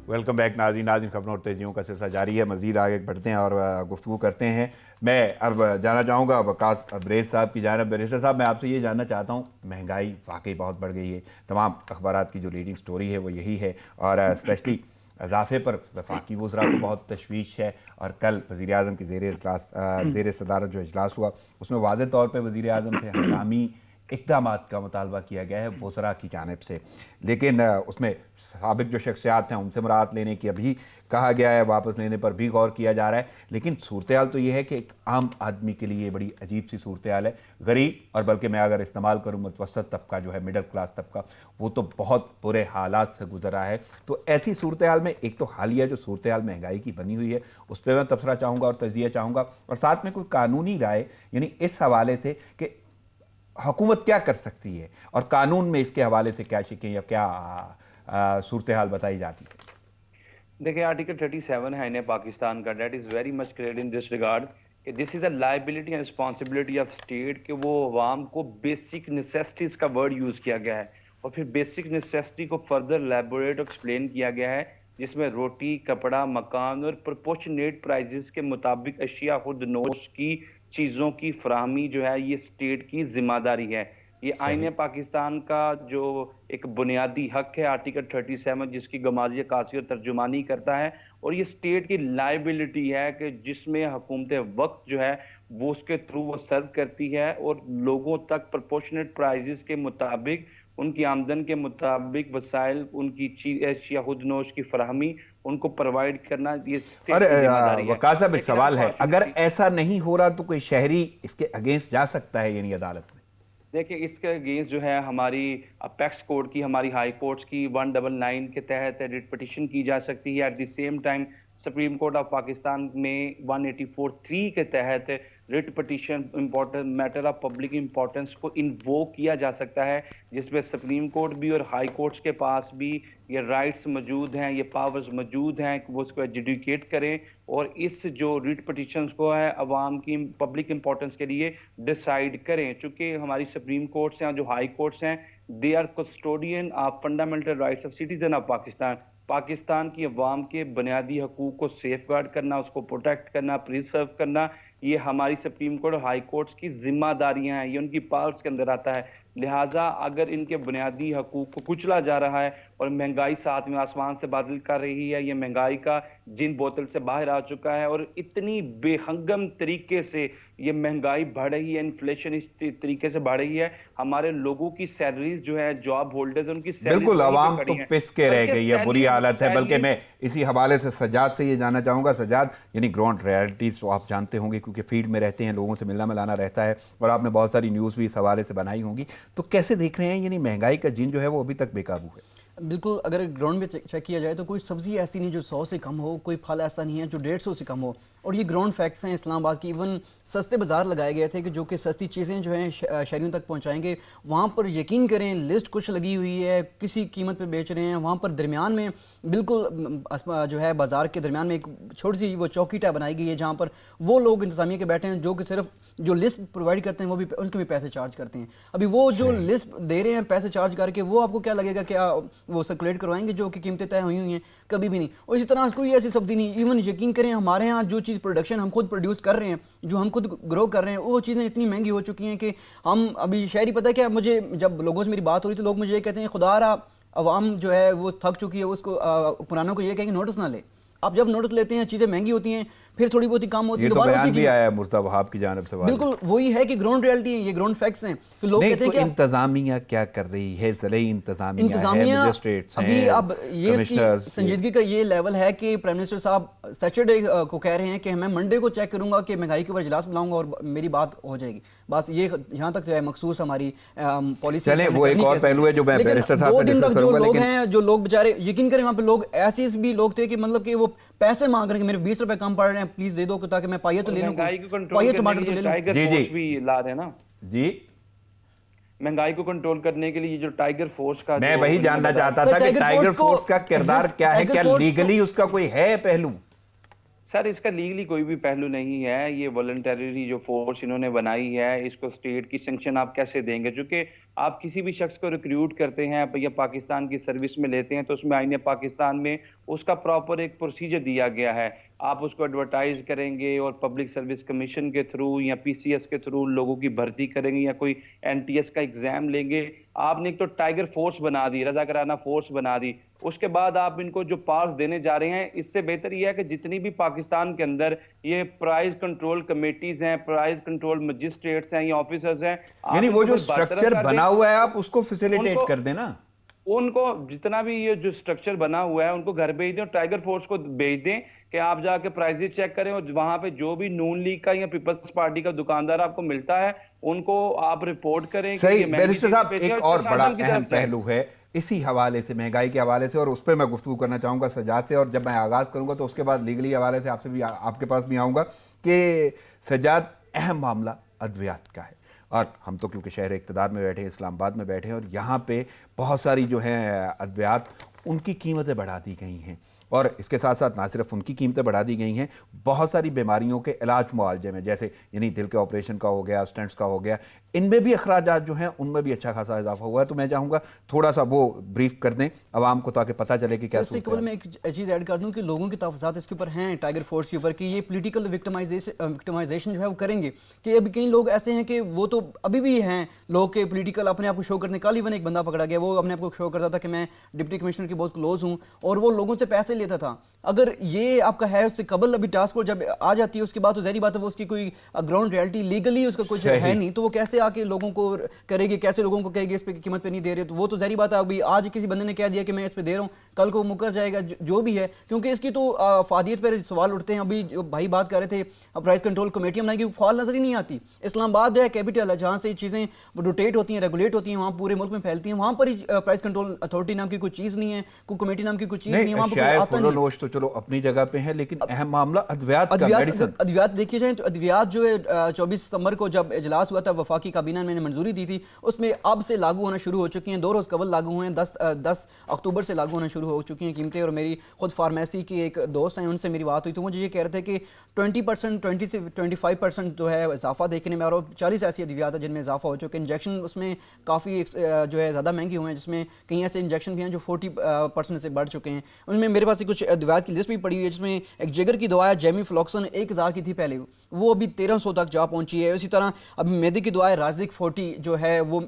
ویلکم بیک ناظرین خبروں اور تیزیوں کا سلسلہ جاری ہے، مزید آگے بڑھتے ہیں اور گفتگو کرتے ہیں۔ میں اب جانا چاہوں گا وقاص ابریز صاحب کی جانب۔ بیرسٹر صاحب، میں آپ سے یہ جاننا چاہتا ہوں، مہنگائی واقعی بہت بڑھ گئی ہے، تمام اخبارات کی جو لیڈنگ سٹوری ہے وہ یہی ہے، اور اسپیشلی اضافے پر وفاقی وزراء کو بہت تشویش ہے، اور کل وزیر اعظم کی زیر صدارت جو اجلاس ہوا اس میں واضح طور پہ وزیر اعظم سے ہنگامی اقدامات کا مطالبہ کیا گیا ہے وزراء کی جانب سے، لیکن اس میں سابق جو شخصیات ہیں ان سے مراعات لینے کی ابھی کہا گیا ہے، واپس لینے پر بھی غور کیا جا رہا ہے، لیکن صورتحال تو یہ ہے کہ ایک عام آدمی کے لیے بڑی عجیب سی صورتحال ہے، غریب اور بلکہ میں اگر استعمال کروں متوسط طبقہ جو ہے مڈل کلاس طبقہ، وہ تو بہت برے حالات سے گزر رہا ہے۔ تو ایسی صورتحال میں ایک تو حالیہ جو صورتحال مہنگائی کی بنی ہوئی ہے اس پہ میں تبصرہ چاہوں گا اور تجزیہ چاہوں گا، اور ساتھ میں کوئی قانونی رائے یعنی اس حوالے سے کہ حکومت کیا کر سکتی ہے اور قانون میں اس کے حوالے سے کیا شکیں یا کیا صورتحال بتائی جاتی ہے۔ دیکھیں آرٹیکل 37 ہے انہیں پاکستان کا، that is very much clear in this regard کہ this is a liability and responsibility of state, کہ وہ عوام کو بیسک نیسیسٹیز کا ورڈ یوز کیا گیا ہے، اور پھر بیسک نیسیسٹی کو فردر ایلیبوریٹ اور ایکسپلین کیا گیا ہے، جس میں روٹی، کپڑا، مکان اور پرپورشنیٹ پرائزز کے مطابق اشیاء خود نوش کی چیزوں کی فراہمی جو ہے یہ اسٹیٹ کی ذمہ داری ہے۔ یہ آئین پاکستان کا جو ایک بنیادی حق ہے آرٹیکل 37، جس کی غمازی عکاسی اور ترجمانی کرتا ہے، اور یہ اسٹیٹ کی لائبلٹی ہے کہ جس میں حکومت وقت جو ہے وہ اس کے تھرو وہ سرو کرتی ہے، اور لوگوں تک پرپورشنیٹ پرائزز کے مطابق ان کی آمدن کے مطابق وسائل، ان کی اشیاء خود نوش کی فراہمی ان کو پرووائڈ کرنا یہ اور اسٹیٹ کی ذمہ داری ہے۔ وقاص صاحب ایک لیکن سوال ہے، اگر ایسا نہیں ہو رہا تو کوئی شہری اس کے اگینسٹ جا سکتا ہے یعنی عدالت میں؟ دیکھیں اس کے اگینسٹ جو ہے ہماری اپیکس کورٹ کی، ہماری ہائی کورٹس کی 199 کے تحت ریٹ پٹیشن کی جا سکتی ہے۔ At the same time Supreme Court of Pakistan میں 184(3) کے تحت writ petition important matter of public importance کو انووک کیا جا سکتا ہے، جس میں سپریم کورٹ بھی اور ہائی کورٹس کے پاس بھی یہ رائٹس موجود ہیں، یہ پاورز موجود ہیں کہ وہ اس کو ایڈجوڈیکیٹ کریں، اور اس جو ریٹ پٹیشنز کو ہے عوام کی پبلک امپورٹنس کے لیے ڈیسائیڈ کریں۔ چونکہ ہماری سپریم کورٹس ہیں جو ہائی کورٹس ہیں، they are custodian of fundamental rights of citizen of Pakistan. Pakistan کی عوام کے بنیادی حقوق کو سیف گارڈ کرنا، اس کو پروٹیکٹ کرنا، پریزرو کرنا، یہ ہماری سپریم کورٹ اور ہائی کورٹس کی ذمہ داریاں ہیں، یہ ان کی پاورز کے اندر آتا ہے۔ لہٰذا اگر ان کے بنیادی حقوق کو کچلا جا رہا ہے اور مہنگائی ساتھ میں آسمان سے بادل کر رہی ہے، یہ مہنگائی کا جن بوتل سے باہر آ چکا ہے، اور اتنی بے ہنگم طریقے سے یہ مہنگائی بڑھ رہی ہے، انفلیشن اس طریقے سے بڑھ رہی ہے، ہمارے لوگوں کی سیلریز جو ہے جاب ہولڈرز ان کی سیلریز بالکل عوام تو پس کے رہ گئی ہے، بری حالت ہے۔ بلکہ میں اسی حوالے سے سجاد سے یہ جاننا چاہوں گا، سجاد یعنی گراؤنڈ ریالٹیز تو آپ جانتے ہوں گے کیونکہ فیلڈ میں رہتے ہیں، لوگوں سے ملنا ملانا رہتا ہے، اور آپ نے بہت ساری نیوز بھی اس حوالے سے بنائی ہوں گی، تو کیسے دیکھ رہے ہیں یعنی مہنگائی کا جن جو ہے وہ ابھی تک بے قابو ہے؟ بالکل، اگر گراؤنڈ میں چیک کیا جائے تو کوئی سبزی ایسی نہیں جو 100 سے کم ہو، کوئی پھل ایسا نہیں ہے جو 150 سے کم ہو، اور یہ گراؤنڈ فیکٹس ہیں اسلام آباد کی۔ ایون سستے بازار لگائے گئے تھے کہ جو کہ سستی چیزیں جو ہیں شہریوں تک پہنچائیں گے، وہاں پر یقین کریں لسٹ کچھ لگی ہوئی ہے، کسی قیمت پہ بیچ رہے ہیں، وہاں پر درمیان میں بالکل جو ہے بازار کے درمیان میں ایک چھوٹی سی وہ چوکی ٹائپ بنائی گئی ہے جہاں پر وہ لوگ انتظامیہ کے بیٹھے ہیں جو کہ صرف جو لسٹ پرووائڈ کرتے ہیں وہ بھی ان کے بھی پیسے چارج کرتے ہیں۔ ابھی وہ جو لسٹ دے رہے ہیں پیسے چارج کر کے، وہ آپ کو کیا لگے گا کیا وہ سرکولیٹ کروائیں گے جو کہ قیمتیں طے ہوئی ہوئی ہیں؟ کبھی بھی نہیں۔ اور اسی طرح کوئی ایسی سبزی نہیں، ایون یقین کریں ہمارے ہاں جو چیز پروڈکشن ہم خود پروڈیوس کر رہے ہیں، جو ہم خود گرو کر رہے ہیں، وہ چیزیں اتنی مہنگی ہو چکی ہیں کہ ہم ابھی شہری پتہ ہے کیا، مجھے جب لوگوں سے میری بات ہو رہی تو لوگ مجھے یہ کہتے ہیں خدا را عوام جو ہے وہ تھک چکی ہے، اس کو پرانوں کو یہ کہیں کہ نوٹس نہ لے۔ آپ جب نوٹس لیتے ہیں چیزیں مہنگی ہوتی ہیں، پھر تھوڑی بہت ہی کم ہوتی ہے، یہ تو دوبارہ بیان بھی آیا ہے مرتضی وہاب کی جانب سے۔ بالکل وہی ہے کہ گراؤنڈ ریالٹی ہے، یہ گراؤنڈ فیکٹس ہیں۔ تو لوگ کہتے ہیں کہ انتظامیہ کیا کر رہی ہے، ضلعی انتظامیہ ابھی اب یہ اس کی سنجیدگی کا یہ لیول ہے کہ پرائم منسٹر صاحب سیٹرڈے کو کہہ رہے ہیں کہ میں منڈے کو چیک کروں گا کہ مہنگائی کے اوپر اجلاس بلاؤں گا اور میری بات ہو جائے گی۔ بس یہ یہاں تک جو ہے مخصوص ہماری پالیسی۔ چلیں وہ ایک اور پہلو ہے جو میں بیرسٹر صاحب سے ڈسکس کروں گا، لیکن 2 دن تک جو لوگ ہیں، جو لوگ بیچارے یقین کریں وہاں پہ لوگ ایسے بھی لوگ تھے کہ مطلب کہ وہ پیسے مانگ رہے ہیں کہ میرے 20 روپے کم پڑ رہے ہیں، پلیز دے دو تاکہ میں پائیے تو لے لوں، پائیے ٹماٹر تو لے لوں۔ ٹائیگر فورس بھی لا رہے ہیں نا جی، مہنگائی کو کنٹرول کرنے کے لیے جو ٹائیگر فورس کا، میں وہی جاننا چاہتا تھا کہ ٹائیگر فورس کا کردار کیا ہے، کیا لیگلی اس کا کوئی ہے پہلو؟ سر اس کا لیگلی کوئی بھی پہلو نہیں ہے، یہ والنٹری جو فورس انہوں نے بنائی ہے، اس کو اسٹیٹ کی سینکشن آپ کیسے دیں گے؟ چونکہ آپ کسی بھی شخص کو ریکروٹ کرتے ہیں یا پاکستان کی سروس میں لیتے ہیں تو اس میں آئین پاکستان میں اس کا پراپر ایک پروسیجر دیا گیا ہے. آپ اس کو ایڈورٹائز کریں گے اور پبلک سروس کمیشن کے تھرو یا پی سی ایس کے تھرو لوگوں کی بھرتی کریں گے یا کوئی این ٹی ایس کا ایگزام لیں گے. آپ نے ایک تو ٹائیگر فورس بنا دی, رضاکارانہ فورس بنا دی. اس کے بعد آپ ان کو جو پاس دینے جا رہے ہیں, اس سے بہتر یہ ہے کہ جتنی بھی پاکستان کے اندر یہ پرائز کنٹرول کمیٹیز ہیں, پرائز کنٹرول مجسٹریٹس ہیں یا آفیسرز ہیں, یعنی وہ جو سٹرکچر بنا ہوا ہے آپ اس کو فیسیلیٹیٹ کر دیں نا, ان کو جتنا بھی یہ جو سٹرکچر بنا ہوا ہے ان کو گھر بھیج دیں اور ٹائیگر فورس کو بھیج دیں کہ آپ جا کے پرائزز چیک کریں, اور وہاں پہ جو بھی نون لیگ کا یا پیپلز پارٹی کا دکاندار آپ کو ملتا ہے ان کو آپ رپورٹ کریں. صحیح. بیرسٹر صاحب ایک اور بڑا اہم پہلو ہے اسی حوالے سے, مہنگائی کے حوالے سے, اور اس پہ میں گفتگو کرنا چاہوں گا سجاد سے, اور جب میں آغاز کروں گا تو اس کے بعد لیگلی حوالے سے آپ سے بھی آپ کے پاس بھی آؤں گا کہ سجاد اہم معاملہ ادویات کا ہے. اور ہم تو کیونکہ شہر اقتدار میں بیٹھے ہیں, اسلام آباد میں بیٹھے ہیں, اور یہاں پہ بہت ساری جو ہیں ادویات ان کی قیمتیں بڑھا دی گئی ہیں, اور اس کے ساتھ ساتھ نہ صرف ان کی قیمتیں بڑھا دی گئی ہیں, بہت ساری بیماریوں کے علاج معالجے میں, جیسے یعنی دل کے آپریشن کا ہو گیا, اسٹنٹس کا ہو گیا, ان میں بھی اخراجات جو ہیں ان میں بھی اچھا خاصا اضافہ ہوا ہے. تو میں چاہوں گا تھوڑا سا وہ بریف کر دیں عوام کو تاکہ پتہ چلے کہ کیا اس سے قبل میں ایک چیز ایڈ کر دوں کہ لوگوں کے تحفظات اس کے اوپر ہیں ٹائیگر فورس کے اوپر کہ یہ پولیٹیکل وکٹمائزیشن جو ہے وہ کریں گے. کہ ابھی کئی لوگ ایسے ہیں کہ وہ تو ابھی بھی ہیں لوگ کے پولیٹیکل اپنے آپ کو شو کرنے. کل ایون ایک بندہ پکڑا گیا, وہ اپنے آپ کو شو کرتا تھا کہ میں ڈپٹی کمشنر کے بہت کلوز ہوں, اور وہ لوگوں سے پیسے لیتا تھا. اگر یہ آپ کا ہے اس سے قبل ابھی ٹاسک فورس جب آ جاتی ہے اس کے بعد تو ظاہری بات ہے وہ اس کی کوئی گراؤنڈ ریالٹی لیگلی اس کا کچھ ہے نہیں, تو وہ کیسے آ کے لوگوں کو کرے گی, کیسے لوگوں کو کہے گی اس پہ قیمت پہ نہیں دے رہے. تو وہ تو ظاہری بات ہے ابھی آج کسی بندے نے کہہ دیا کہ میں اس پہ دے رہا ہوں, کل کو مکر جائے گا جو بھی ہے, کیونکہ اس کی تو افادیت پر سوال اٹھتے ہیں. ابھی جو بھائی بات کر رہے تھے پرائز کنٹرول کمیٹیاں بنائی گئی, فعال نظر ہی نہیں آتی. اسلام آباد ہے کیپٹل ہے جہاں سے چیزیں روٹیٹ ہوتی ہیں, ریگولیٹ ہوتی ہیں, وہاں پورے ملک میں پھیلتی ہیں, وہاں پر ہی پرائز کنٹرول اتھارٹی نام کی کوئی چیز نہیں ہے, کوئی کمیٹی نام کی کوئی چیز نہیں ہے, وہاں پر کوئی آتا نہیں. نوش تو چلو اپنی جگہ پہ ہیں, لیکن اہم معاملہ ادویات کا, ادویات دیکھیے جائیں تو ادویات جو ہے 24 ستمبر کو جب اجلاس ہوا تھا وفاقی کابینہ میں نے منظوری دی تھی, اس میں اب سے لاگو ہونا شروع ہو چکی ہیں. 2 روز قبل لاگو ہوئے ہیں, 10 اکتوبر سے لاگو ہونا شروع ہو چکی ہیں قیمتیں. اور میری خود فارمیسی کی ایک دوست ہیں, ان سے میری بات ہوئی تو مجھے یہ کہہ رہے تھے کہ 20% سے 25% جو ہے اضافہ دیکھنے میں, اور 40 ایسی ادویات ہیں جن میں اضافہ ہو چکے. انجیکشن اس میں کافی جو ہے زیادہ مہنگے ہوئے ہیں, جس میں کئی ایسے انجیکشن بھی ہیں جو 40% سے بڑھ چکے ہیں. ان میں میرے پاس کچھ ادویات کی لسٹ بھی پڑی ہوئی ہے, جس میں ایک جگر کی دوا ہے جیمی فلوکسن 1000 کی تھی پہلے, وہ ابھی 1300 تک جا پہنچی ہے. اسی طرح ابھی میدے کی دوا ہے رازک 40 جو ہے وہ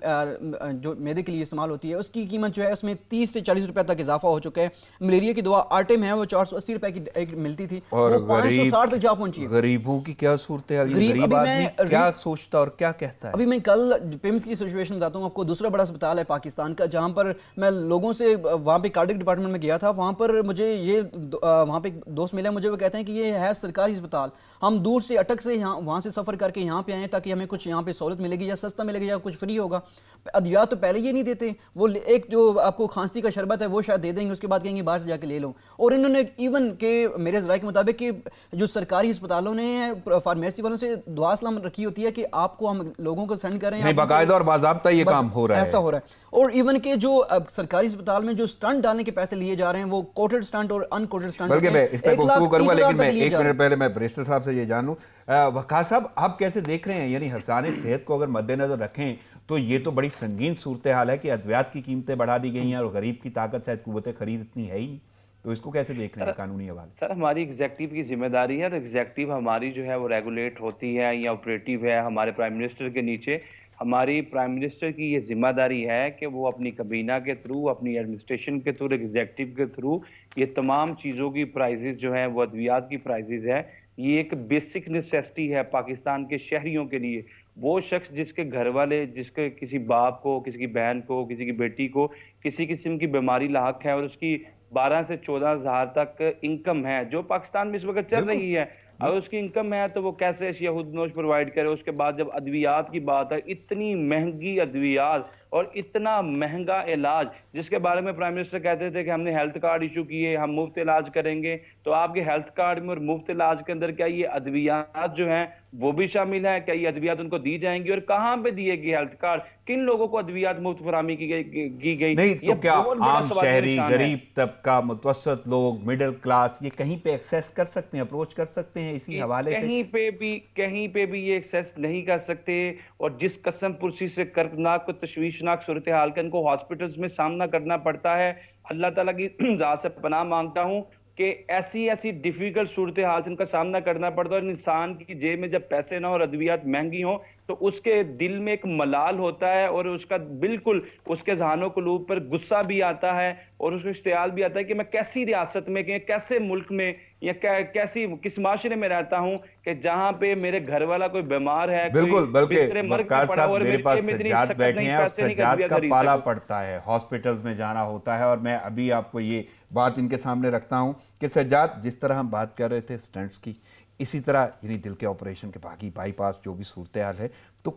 جو میدے کے لیے استعمال ہوتی ہے, اس کی قیمت جو ہے اس میں 30 سے 40 روپے تک اضافہ ہو چکا ہے. ملیریا کی دوا آرٹم ہے وہ 480 روپے کی ایک ملتی تھی, وہ 560 تک جا پہنچی ہے. غریبوں کی کیا صورتحال, غریب آدمی کیا سوچتا اور کیا کہتا ہے. ابھی میں کل پیمز کی سچویشن بتاتا ہوں آپ کو. دوسرا بڑا اسپتال ہے پاکستان کا جہاں پر میں لوگوں سے وہاں پہ کارڈک ڈپارٹمنٹ میں گیا تھا, وہاں پر مجھے یہ وہاں پہ دوست ملا, مجھے وہ کہتے ہیں کہ یہ ہے سرکاری اسپتال, ہم دور سے اٹک سے یہاں وہاں سے سفر کر کے یہاں پہ آئیں تاکہ ہمیں کچھ یہاں پہ سہولت ملے گی یا سستا ملے گا یا کچھ فری ہوگا. ادویات تو پہلے یہ نہیں دیتے, وہ ایک جو آپ کو کھانسی کا شربت ہے وہ شاید دے دیں گے, اس کے بعد کہیں گے باہر سے جا کے لے لو. اور انہوں نے ایون کہ میرے ذرائع کے مطابق کہ جو سرکاری اسپتالوں نے فارمیسی والوں سے دعا سلام رکھی ہوتی ہے کہ آپ کو ہم لوگوں کو سینڈ کر رہے ہیں, باقاعدہ اور باضابطہ یہ کام ہو رہا ہے, ایسا ہو رہا ہے. اور ایون کہ جو سرکاری اسپتال میں جو سٹنٹ ڈالنے کے پیسے لیے جا رہے ہیں وہ کوٹڈ سٹنٹ اور ان کوٹڈ سٹنٹ, بلکہ میں اس پہ گفتگو کروں گا, لیکن میں 1 منٹ پہلے میں بیرسٹر صاحب سے یہ جانوں. وقاص صاحب آپ کیسے دیکھ رہے ہیں, یعنی حفظان صحت کو اگر مد نظر رکھیں تو یہ تو بڑی سنگین صورتحال ہے کہ ادویات کی قیمتیں بڑھا دی گئی ہیں اور غریب کی طاقت شاید قوت خرید اتنی ہے ہی, تو اس کو کیسے دیکھ رہے ہیں قانونی حوالے؟ سر ہماری ایگزیکٹو کی ذمہ داری ہے, اور ایگزیکٹو ہماری جو ہے وہ ریگولیٹ ہوتی ہے یا آپریٹو ہے ہمارے پرائم منسٹر کے نیچے. ہماری پرائم منسٹر کی یہ ذمہ داری ہے کہ وہ اپنی کابینہ کے تھرو, اپنی ایڈمنسٹریشن کے تھرو, ایگزیکٹو کے تھرو یہ تمام چیزوں کی پرائزز جو ہیں وہ ادویات کی پرائزز ہے, یہ ایک بیسک نیسیسٹی ہے پاکستان کے شہریوں کے لیے. وہ شخص جس کے گھر والے, جس کے کسی باپ کو, کسی کی بہن کو, کسی کی بیٹی کو کسی قسم کی بیماری لاحق ہے اور اس کی 12 سے 14 ہزار تک انکم ہے جو پاکستان میں اس وقت چل رہی ہے, اگر اس کی انکم ہے تو وہ کیسے اشیاء خود نوش پرووائڈ کرے. اس کے بعد جب ادویات کی بات ہے, اتنی مہنگی ادویات اور اتنا مہنگا علاج جس کے بارے میں پرائم منسٹر کہتے تھے کہ ہم نے ہیلتھ کارڈ ایشو کیے, ہم مفت علاج کریں گے, تو آپ کے ہیلتھ کارڈ میں اور مفت علاج کے اندر کیا یہ ادویات جو ہیں وہ بھی شامل ہیں؟ کیا یہ ادویات ان کو دی جائیں گی اور کہاں پہ دیے گی ہیلتھ کارڈ, کن لوگوں کو ادویات مفت فراہمی کی گئی؟ نہیں تو کیا عام شہری, غریب طبقہ, متوسط لوگ, مڈل کلاس یہ کہیں پہ ایکسیس کر سکتے ہیں, اپروچ کر سکتے ہیں اسی حوالے سے؟ کہیں پہ بھی یہ ایکسیس نہیں کر سکتے, اور جس قسم پرسی سے کرناک تشویش افسوسناک صورتحال کا ان کو ہاسپٹلز میں سامنا کرنا پڑتا ہے. اللہ تعالیٰ کی ذات سے پناہ مانگتا ہوں کہ ایسی ڈیفیکلٹ صورتحال ان کا سامنا کرنا پڑتا ہے, اور انسان کی جیب میں جب پیسے نہ ہو اور ادویات مہنگی ہوں تو اس کے دل میں ایک ملال ہوتا ہے, اور اس کا بالکل اس کے ذہن و قلوب پر غصہ بھی آتا ہے, اور اس کو اشتعال بھی آتا ہے کہ میں کیسی ریاست میں, کیسے ملک میں, یا کس معاشرے میں رہتا ہوں کہ جہاں پہ میرے گھر والا کوئی بیمار ہے, بالکل. بلکہ بستر مرگ مکار پہ پڑا ہوا صاحب ہے, میرے پاس میں اتنی سجاد سکت بیٹھے نہیں, ہیں اور پیسے نہیں کہ سجاد ادویات کا خرید پالا سکوں. پڑتا ہے, ہاسپٹلز میں جانا ہوتا ہے, اور میں ابھی آپ کو یہ بات ان کے سامنے رکھتا ہوں کہ سجاد جس طرح ہم بات کر رہے تھے سٹنٹس کی, اسی طرح یعنی دل کے آپریشن کے باقی بائی پاس جو بھی صورتحال ہے, تو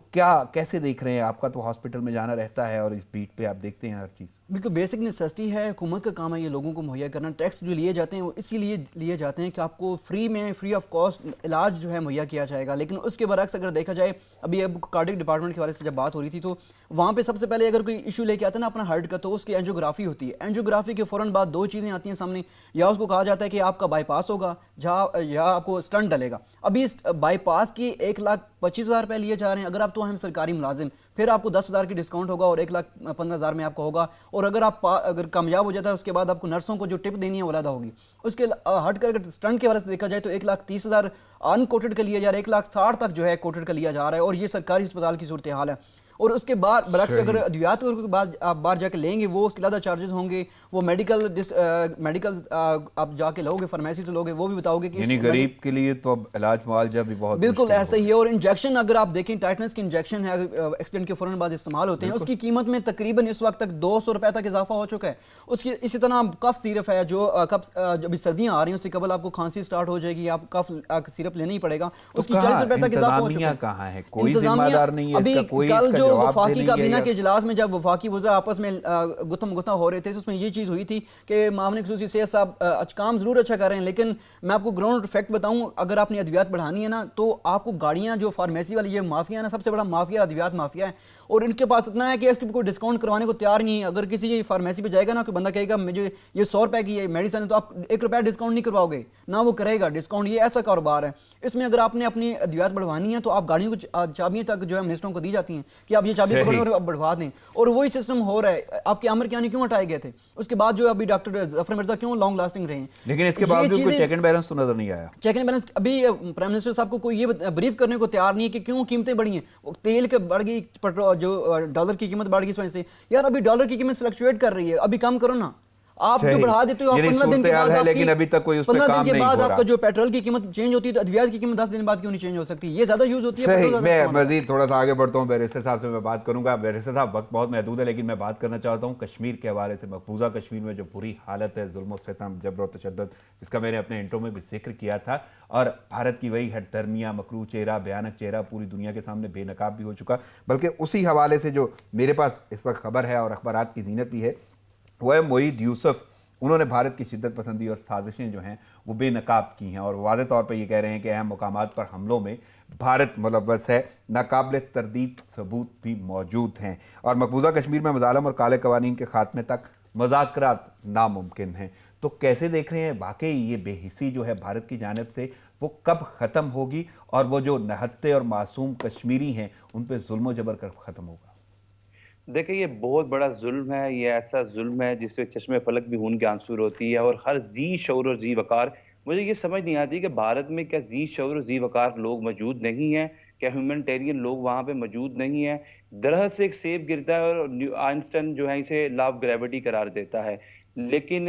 کیسے دیکھ رہے ہیں؟ آپ کا تو ہاسپٹل میں جانا رہتا ہے اور اس بیٹ پہ آپ دیکھتے ہیں ہر چیز. بالکل بیسک نیسیسٹی ہے, حکومت کا کام ہے یہ لوگوں کو مہیا کرنا. ٹیکس جو لیے جاتے ہیں وہ اسی لیے لیے جاتے ہیں کہ آپ کو فری آف کاسٹ علاج جو ہے مہیا کیا جائے گا. لیکن اس کے برعکس اگر دیکھا جائے, اب کارڈک ڈپارٹمنٹ کے حوالے سے جب بات ہو رہی تھی تو وہاں پہ سب سے پہلے اگر کوئی ایشو لے کے آتا ہے نا اپنا ہارٹ کا, تو اس کی اینجیوگرافی ہوتی ہے. اینجیوگرافی کے فوراً بعد دو چیزیں آتی ہیں سامنے, یا اس کو کہا جاتا ہے کہ آپ کا بائی پاس ہوگا یا آپ کو اسٹنٹ ڈلے گا. ابھی اس بائی پاس کی 1,25,000 روپے لیے جا رہے ہیں. اگر آپ تو ہم سرکاری ملازم, پھر آپ کو 10,000 کی ڈسکاؤنٹ ہوگا اور 1,15,000 میں آپ کو ہوگا. اور اگر کامیاب ہو جاتا ہے اس کے بعد آپ کو نرسوں کو جو ٹپ دینی ہے وہ علیحدہ ہوگی. اس کے ہٹ کر اگر اسٹنٹ کے حوالے سے دیکھا جائے تو 1,30,000 ان کوٹڈ کا لیا جا رہا ہے, 1,60,000 تک جو ہے کوٹڈ کا لیا جا رہا ہے, اور یہ سرکاری اسپتال کی صورتحال ہے. اور اس کے بعد برعکس اگر ادویات آپ باہر جا کے لیں گے وہ اس کے زیادہ چارجز ہوں گے. وہ میڈیکل آپ جا کے لو گے, فارمیسی سے لو گے, وہ بھی بتاؤ گے کہ یعنی غریب کے لیے تو اب علاج معالجہ بھی بہت بالکل ایسا ہی ہے. اور انجیکشن اگر آپ دیکھیں, ٹائٹنس کے انجیکشن ہے ایکسیڈنٹ کے فوراً بعد استعمال ہوتے ہیں, اس کی قیمت میں تقریباً اس وقت تک 200 روپے تک اضافہ ہو چکا ہے. اسی طرح کف سیرپ ہے جو جب سردیاں آ رہی ہیں اس سے قبل آپ کو کھانسی سٹارٹ ہو جائے گی, آپ کف سیرپ لینا ہی پڑے گا, اس کی 40 روپے تک اضافہ ہو چکا ہے. کہاں ہے؟ کوئی ذمہ دار نہیں ہے اس کا, کوئی کل اس کا جو جواب وفاقی دے کابینہ کے اجلاس میں جب وفاقی وزراء آپس میں گتھم ہو رہے تھے, اس میں یہ چیز ہوئی تھی کہ معاون خصوصی صحت صاحب کام ضرور اچھا کر رہے ہیں, لیکن میں آپ کو گراؤنڈ فیکٹ بتاؤں, اگر آپ نے ادویات بڑھانی ہے نا تو آپ کو گاڑیاں جو فارمیسی والی یہ مافیا ہے نا, سب سے بڑا مافیا ادویات مافیا ہے, اور ان کے پاس اتنا ہے کہ اس کو کوئی ڈسکاؤنٹ کروانے کو تیار نہیں ہے. اگر کسی فارمیسی پہ جائے گا نا, کوئی بندہ کہے گا مجھے یہ 100 روپے کی یہ میڈیسن ہے, تو آپ 1 روپیہ ڈسکاؤنٹ نہیں کرواؤ گے, نہ وہ کرے گا ڈسکاؤنٹ. یہ ایسا کاروبار ہے. اس میں اگر آپ نے اپنی ادویات بڑھوانی ہے تو آپ گاڑیوں کو چابیاں تک جو ہے منسٹروں کو دی جاتی ہیں کہ آپ یہ چابی پکڑیں اور بڑھوا دیں, اور وہی سسٹم ہو رہا ہے. آپ کے عامر کیانی کیوں ہٹائے گئے تھے, اس کے بعد جو ابھی ڈاکٹر ظفر مرزا کیوں لانگ لاسٹنگ رہے ہیں, لیکن اس کے باوجود کوئی چیک اینڈ بیلنس تو نظر نہیں آیا. چیک اینڈ بیلنس ابھی پرائم منسٹر صاحب کو کوئی یہ بریف کرنے کو تیار نہیں ہے کہ کیوں قیمتیں بڑھی ہیں. تیل کے بڑھ گئی, جو ڈالر کی قیمت بڑھ گئی اس وجہ سے. یار ابھی ڈالر کی قیمت فلکچویٹ کر رہی ہے, ابھی کم کرو نا. آپ جو بڑھا دیتے ہو, آپ 15 دن کے بعد لیکن ابھی تک کوئی اس پہ کام نہیں ہو رہا. آپ کا جو پیٹرول کی قیمت چینج ہوتی ہے تو ادویات کی قیمت 10 دن بعد کیوں نہیں چینج ہو سکتی؟ یہ زیادہ یوز ہوتی ہے. صحیح. میں مزید تھوڑا سا آگے بڑھتا ہوں, بیرسٹر صاحب سے میں بات کروں گا. بیرسٹر صاحب وقت بہت محدود ہے, لیکن میں بات کرنا چاہتا ہوں کشمیر کے حوالے سے. مقبوضہ کشمیر میں جو بری حالت ہے, ظلم و ستم, جبر و تشدد, جس کا میں نے اپنے انٹرو میں بھی ذکر کیا تھا, اور بھارت کی وہی ہٹ درمیاں مکروہ چہرہ, بھیانک چہرہ پوری دنیا کے سامنے بے نقاب بھی ہو چکا. بلکہ اسی حوالے سے جو میرے پاس اس وقت خبر ہے اور اخبارات کی زینت بھی ہے, وہ ہے معید یوسف. انہوں نے بھارت کی شدت پسندی اور سازشیں جو ہیں وہ بے نقاب کی ہیں, اور واضح طور پہ یہ کہہ رہے ہیں کہ اہم مقامات پر حملوں میں بھارت ملوث ہے. ناقابل تردید ثبوت بھی موجود ہیں, اور مقبوضہ کشمیر میں مظالم اور کالے قوانین کے خاتمے تک مذاکرات ناممکن ہیں. تو کیسے دیکھ رہے ہیں واقعی یہ بے حسی جو ہے بھارت کی جانب سے, وہ کب ختم ہوگی, اور وہ جو نہتے اور معصوم کشمیری ہیں ان پہ ظلم و جبر کب ختم ہوگا؟ دیکھیں یہ بہت بڑا ظلم ہے, یہ ایسا ظلم ہے جس سے چشم فلک بھی خون کے آنسو ہوتی ہے, اور ہر ذی شعور اور ذی وقار. مجھے یہ سمجھ نہیں آتی کہ بھارت میں کیا ذی شعور اور ذی وقار لوگ موجود نہیں ہیں, کیا ہیومنٹیرین لوگ وہاں پہ موجود نہیں ہیں. درخت سے ایک سیب گرتا ہے اور آئنسٹائن جو ہے اسے لا آف گریوٹی قرار دیتا ہے, لیکن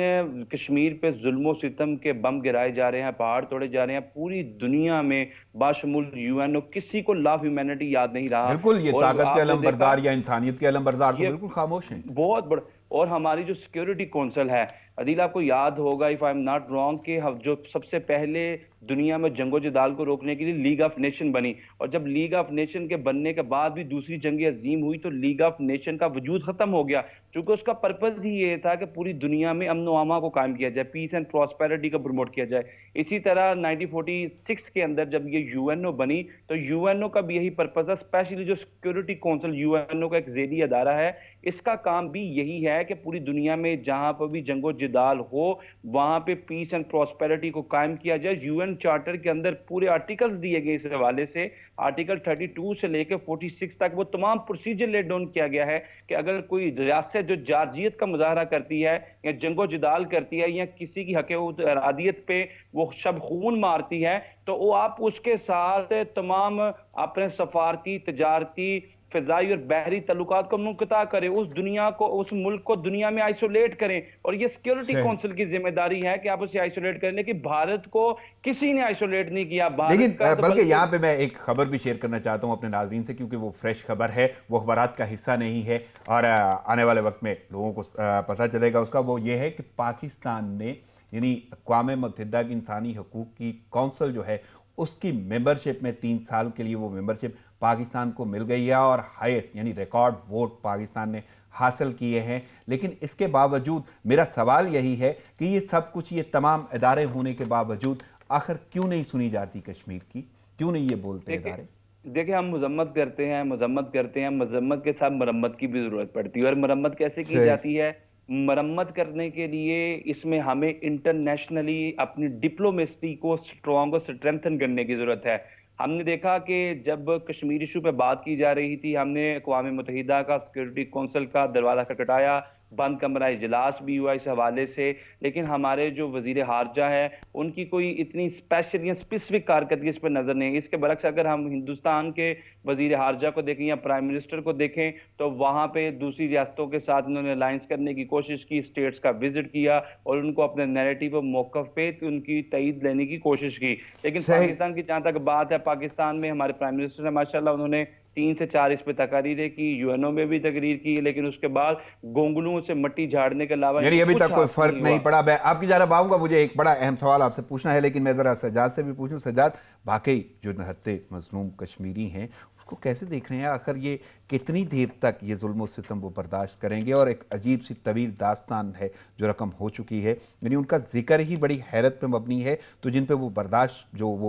کشمیر پہ ظلم و ستم کے بم گرائے جا رہے ہیں, پہاڑ توڑے جا رہے ہیں. پوری دنیا میں باشمول UN کسی کو لا آف ہیومینٹی یاد نہیں رہا. بالکل, یہ طاقت کے علم بردار یا انسانیت کے علم بردار تو بالکل خاموش ہیں. بہت بڑا. اور ہماری جو سیکیورٹی کونسل ہے, عدیل آپ کو یاد ہوگا if I'm not wrong کہ جو سب سے پہلے دنیا میں جنگ و جدال کو روکنے کے لیے لیگ آف نیشن بنی, اور جب لیگ آف نیشن کے بننے کے بعد بھی دوسری جنگ عظیم ہوئی تو لیگ آف نیشن کا وجود ختم ہو گیا, چونکہ اس کا پرپز ہی یہ تھا کہ پوری دنیا میں امن و امان کو قائم کیا جائے، پیس اینڈ پراسپیرٹی کو پروموٹ کیا جائے۔ اسی طرح 1946 کے اندر جب یہ یو این او بنی تو یو این او کا بھی یہی پرپز ہے، اسپیشلی جو سیکورٹی کونسل یو این او کا ایک ذیلی ادارہ ہے، اس کا کام بھی یہی ہے کہ پوری دنیا میں جہاں پہ بھی جنگ و جدال ہو وہاں پہ پیس اینڈ پراسپیرٹی کو قائم کیا جائے۔ یو این چارٹر کے اندر پورے آرٹیکلز دیے گئے اس حوالے سے، آرٹیکل 32 سے لے کے 46 تک وہ تمام پروسیجر لیٹ ڈاؤن کیا گیا ہے کہ اگر کوئی ریاست جو جارجیت کا مظاہرہ کرتی ہے یا جنگ و جدال کرتی ہے یا کسی کی حق ارادیت پہ وہ شب خون مارتی ہے تو وہ آپ اس کے ساتھ تمام اپنے سفارتی، تجارتی، فضائی اور بحری تعلقات کو منقطع کریں، اس دنیا کو، اس ملک کو دنیا میں آئسولیٹ کریں، اور یہ سیکیورٹی کونسل کی ذمہ داری ہے کہ آپ اسے آئسولیٹ کریں۔ لیکن بھارت کو کسی نے آئسولیٹ نہیں کیا، لیکن بھارت کا بلکہ یہاں پہ میں ایک خبر بھی شیئر کرنا چاہتا ہوں اپنے ناظرین سے، کیونکہ وہ فریش خبر ہے، وہ اخبارات کا حصہ نہیں ہے اور آنے والے وقت میں لوگوں کو پتہ چلے گا اس کا۔ وہ یہ ہے کہ پاکستان نے یعنی اقوام متحدہ کی انسانی حقوق کی کونسل جو ہے اس کی ممبرشپ میں 3 سال کے لیے وہ ممبرشپ پاکستان کو مل گئی ہے اور ہائیسٹ یعنی ریکارڈ ووٹ پاکستان نے حاصل کیے ہیں۔ لیکن اس کے باوجود میرا سوال یہی ہے کہ یہ سب کچھ، یہ تمام ادارے ہونے کے باوجود آخر کیوں نہیں سنی جاتی کشمیر کی، کیوں نہیں یہ بولتے ادارے؟ دیکھیں ہم مذمت کرتے ہیں، مذمت کے ساتھ مرمت کی بھی ضرورت پڑتی ہے، اور مرمت کیسے کی جاتی ہے؟ مرمت کرنے کے لیے اس میں ہمیں انٹرنیشنلی اپنی ڈپلومیسی کو سٹرونگ اور سٹرینتھن کرنے کی ضرورت ہے۔ ہم نے دیکھا کہ جب کشمیر ایشو پہ بات کی جا رہی تھی، ہم نے اقوام متحدہ کا سیکورٹی کونسل کا دروازہ کھٹکھٹایا، بند کمرہ اجلاس بھی ہوا اس حوالے سے، لیکن ہمارے جو وزیر خارجہ ہے ان کی کوئی اتنی اسپیشل یا اسپیسیفک کارکردگی اس پہ نظر نہیں ہے۔ اس کے برعکس اگر ہم ہندوستان کے وزیر خارجہ کو دیکھیں یا پرائم منسٹر کو دیکھیں تو وہاں پہ دوسری ریاستوں کے ساتھ انہوں نے الائنس کرنے کی کوشش کی، اسٹیٹس کا وزٹ کیا اور ان کو اپنے نیریٹو اور موقف پہ ان کی تائید لینے کی کوشش کی۔ لیکن پاکستان کی جہاں تک بات ہے، پاکستان میں ہمارے پرائم منسٹر نے ماشاءاللہ انہوں نے 3 سے 4 اس پہ تقریریں کی، یو این او میں بھی تقریر کی، لیکن اس کے بعد گونگلوں سے مٹی جھاڑنے کے علاوہ یعنی ابھی تک کوئی فرق نہیں پڑا۔ میں آپ کی جانب آؤں گا، مجھے ایک بڑا اہم سوال آپ سے پوچھنا ہے، لیکن میں ذرا سجاد سے بھی پوچھوں۔ سجاد، واقعی جو نہتے مظلوم کشمیری ہیں اس کو کیسے دیکھ رہے ہیں؟ آخر یہ کتنی دیر تک یہ ظلم و ستم وہ برداشت کریں گے؟ اور ایک عجیب سی طویل داستان ہے جو رقم ہو چکی ہے، یعنی ان کا ذکر ہی بڑی حیرت پہ مبنی ہے، تو جن پہ وہ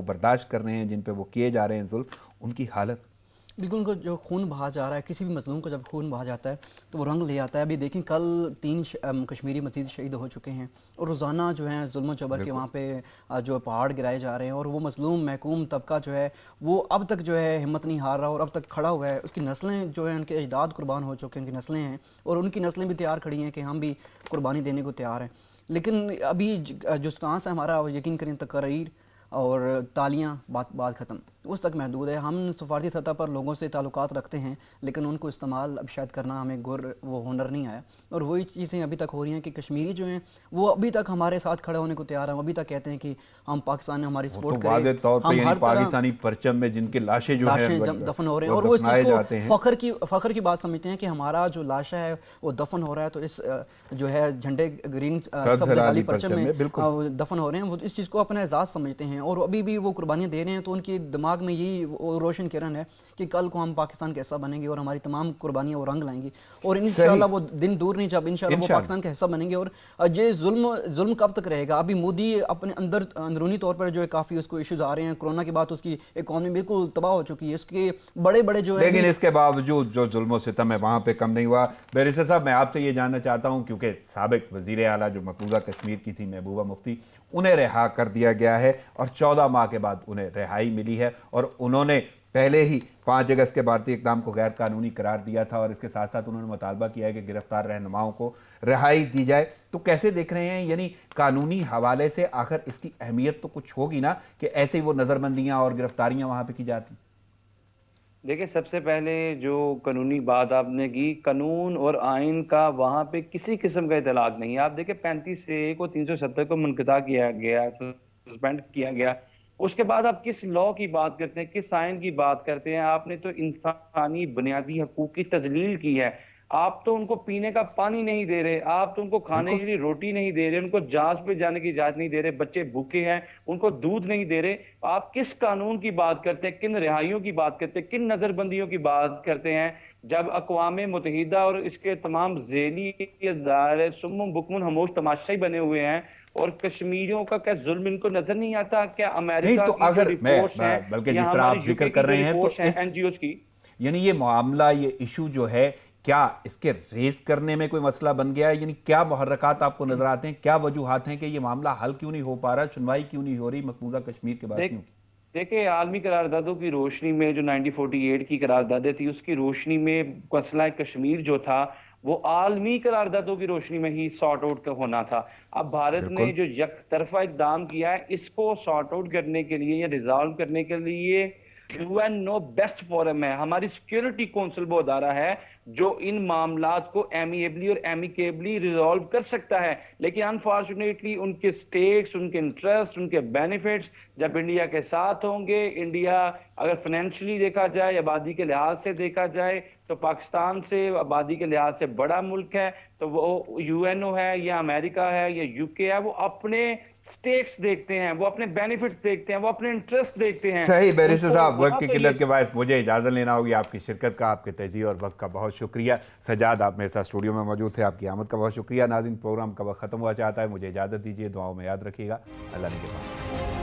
برداشت کر رہے ہیں، جن پہ وہ کیے جا رہے ہیں ظلم، ان کی حالت بالکل ان کو جو خون بہا جا رہا ہے، کسی بھی مظلوم کو جب خون بہا جاتا ہے تو وہ رنگ لے آتا ہے۔ ابھی دیکھیں کل 3 کشمیری مزید شہید ہو چکے ہیں، اور روزانہ جو ہیں ظلم و جبر کے وہاں پہ جو پہاڑ گرائے جا رہے ہیں، اور وہ مظلوم محکوم طبقہ جو ہے وہ اب تک جو ہے ہمت نہیں ہار رہا اور اب تک کھڑا ہوا ہے۔ اس کی نسلیں جو ہیں، ان کے اجداد قربان ہو چکے ہیں، ان کی نسلیں ہیں اور ان کی نسلیں بھی تیار کھڑی ہیں کہ ہم بھی قربانی دینے کو تیار ہیں۔ لیکن ابھی جو سٹانس ہے ہمارا، یقین کریں تقاریر اور تالیاں بات ختم اس تک محدود ہے۔ ہم سفارتی سطح پر لوگوں سے تعلقات رکھتے ہیں، لیکن ان کو استعمال اب شاید کرنا ہمیں وہ ہنر نہیں آیا، اور وہی چیزیں ابھی تک ہو رہی ہیں کہ کشمیری جو ہیں وہ ابھی تک ہمارے ساتھ کھڑے ہونے کو تیار ہیں، ابھی تک کہتے ہیں کہ ہم پاکستان نے ہماری سپورٹ کریں، واضح طور پہ ہم یعنی ہر پاکستانی پرچم میں جن کے لاشیں جو ہیں دفن ہو رہے ہیں، اور وہ اس چیز کو فخر کی بات سمجھتے ہیں کہ ہمارا جو لاشا ہے وہ دفن ہو رہا ہے، تو اس جو ہے جھنڈے گرین سبز ہلالی پرچم میں دفن ہو رہے ہیں، وہ اس چیز کو اپنا اعزاز سمجھتے ہیں، اور ابھی بھی وہ قربانیاں دے رہے ہیں۔ تو ان کی دماغ میں یہی روشن کرن ہے کہ کل کو ہم پاکستان کا حصہ بنیں گے اور ہماری تمام قربانیاں وہ رنگ لائیں گی، اور انشاءاللہ وہ دن دور نہیں جب انشاءاللہ وہ پاکستان کا حصہ بنیں گے۔ اور یہ ظلم کب تک رہے گا؟ ابھی مودی اپنے اندرونی طور پر جو ہے کافی اس کو ایشوز آ رہے ہیں، کورونا کے بعد اس کی اکانومی بالکل تباہ ہو چکی ہے، اس کے بڑے جو ہے، لیکن اس کے باوجود جو ظلم و ستم ہے وہاں پہ کم نہیں ہوا۔ بیرسٹر صاحب، میں آپ سے یہ جاننا چاہتا ہوں، کیونکہ سابق وزیر اعلیٰ جو مقبوضہ کشمیر کی تھی محبوبہ مفتی، انہیں رہا کر دیا گیا ہے اور 14 ماہ کے بعد انہیں رہائی ملی ہے، اور انہوں نے پہلے ہی 5 اگست کے بھارتی اقدام کو غیر قانونی قرار دیا تھا، اور اس کے ساتھ ساتھ انہوں نے مطالبہ کیا ہے کہ گرفتار رہنماؤں کو رہائی دی جائے۔ تو کیسے دیکھ رہے ہیں، یعنی قانونی حوالے سے آخر اس کی اہمیت تو کچھ ہوگی نا کہ ایسے ہی وہ نظر بندیاں اور گرفتاریاں وہاں پہ کی جاتی؟ دیکھیں سب سے پہلے جو قانونی بات آپ نے کی، قانون اور آئین کا وہاں پہ کسی قسم کا اطلاق نہیں ہے۔ آپ دیکھیں 35A کو 370 کو منقطع کیا گیا، سسپینڈ کیا گیا، اس کے بعد آپ کس لاء کی بات کرتے ہیں، کس آئین کی بات کرتے ہیں؟ آپ نے تو انسانی بنیادی حقوق کی تذلیل کی ہے۔ آپ تو ان کو پینے کا پانی نہیں دے رہے، آپ تو ان کو کھانے کے لیے روٹی نہیں دے رہے، ان کو جہاز پہ جانے کی اجازت نہیں دے رہے، بچے بھوکے ہیں ان کو دودھ نہیں دے رہے۔ آپ کس قانون کی بات کرتے ہیں، کن رہائیوں کی بات کرتے ہیں، کن نظر بندیوں کی بات کرتے ہیں؟ جب اقوام متحدہ اور اس کے تمام ذیلی ادارے سم بکمن خاموش تماشائی بنے ہوئے ہیں اور کشمیریوں کا کیا ظلم ان کو نظر نہیں آتا؟ کیا نہیں امریکہ تو کی جو اگر میں رپورٹس ہیں بلکہ یا جس طرح ہمارے آپ یو ذکر کے کر کی رہے جو ہیں تو رپورٹس ہیں این جی اوز کی، یعنی یہ معاملہ، یہ ایشو جو ہے، کیا اس کے ریز کرنے میں کوئی مسئلہ بن گیا ہے؟ یعنی کیا محرکات آپ کو نظر آتے ہیں، کیا وجوہات ہیں کہ یہ معاملہ حل کیوں نہیں ہو پا رہا، سنوائی کیوں نہیں ہو رہی مقبوضہ کشمیر کے باشندوں کی؟ دیکھیں عالمی قراردادوں کی روشنی میں جو 1948 کی قراردادیں تھی، اس کی روشنی میں مسئلہ کشمیر جو تھا وہ عالمی قراردادوں کی روشنی میں ہی سارٹ آؤٹ ہونا تھا۔ اب بھارت نے بالکل جو یک طرفہ اقدام کیا ہے، اس کو سارٹ آؤٹ کرنے کے لیے یا ریزالو کرنے کے لیے U N no best forum ہے، ہماری سیکیورٹی کونسل وہ ادارہ ہے جو ان معاملات کو ایمیبلی اور ایمیکیبلی ریزالو کر سکتا ہے، لیکن انفارچونیٹلی ان کے سٹیکس، ان کے انٹرسٹ، ان کے بینیفٹس جب انڈیا کے ساتھ ہوں گے، انڈیا اگر فائنینشلی دیکھا جائے، آبادی کے لحاظ سے دیکھا جائے تو پاکستان سے آبادی کے لحاظ سے بڑا ملک ہے، تو وہ یو این او ہے یا امریکہ ہے یا یو کے ہے، وہ اپنے سٹیکس دیکھتے ہیں، وہ اپنے بینیفٹس دیکھتے ہیں، وہ اپنے انٹرسٹ دیکھتے ہیں۔ صحیح ان بیرسٹر کو صاحب، وقت وہاں کی تو یہ قلت کے باعث مجھے اجازت لینا ہوگی۔ آپ کی شرکت کا، آپ کے تجزیے اور وقت کا بہت شکریہ۔ سجاد، آپ میرے ساتھ اسٹوڈیو میں موجود تھے، آپ کی آمد کا بہت شکریہ۔ ناظرین، پروگرام کا وقت ختم ہوا چاہتا ہے، مجھے اجازت دیجیے، دعاؤں میں یاد رکھیے گا۔ اللہ نگہبان۔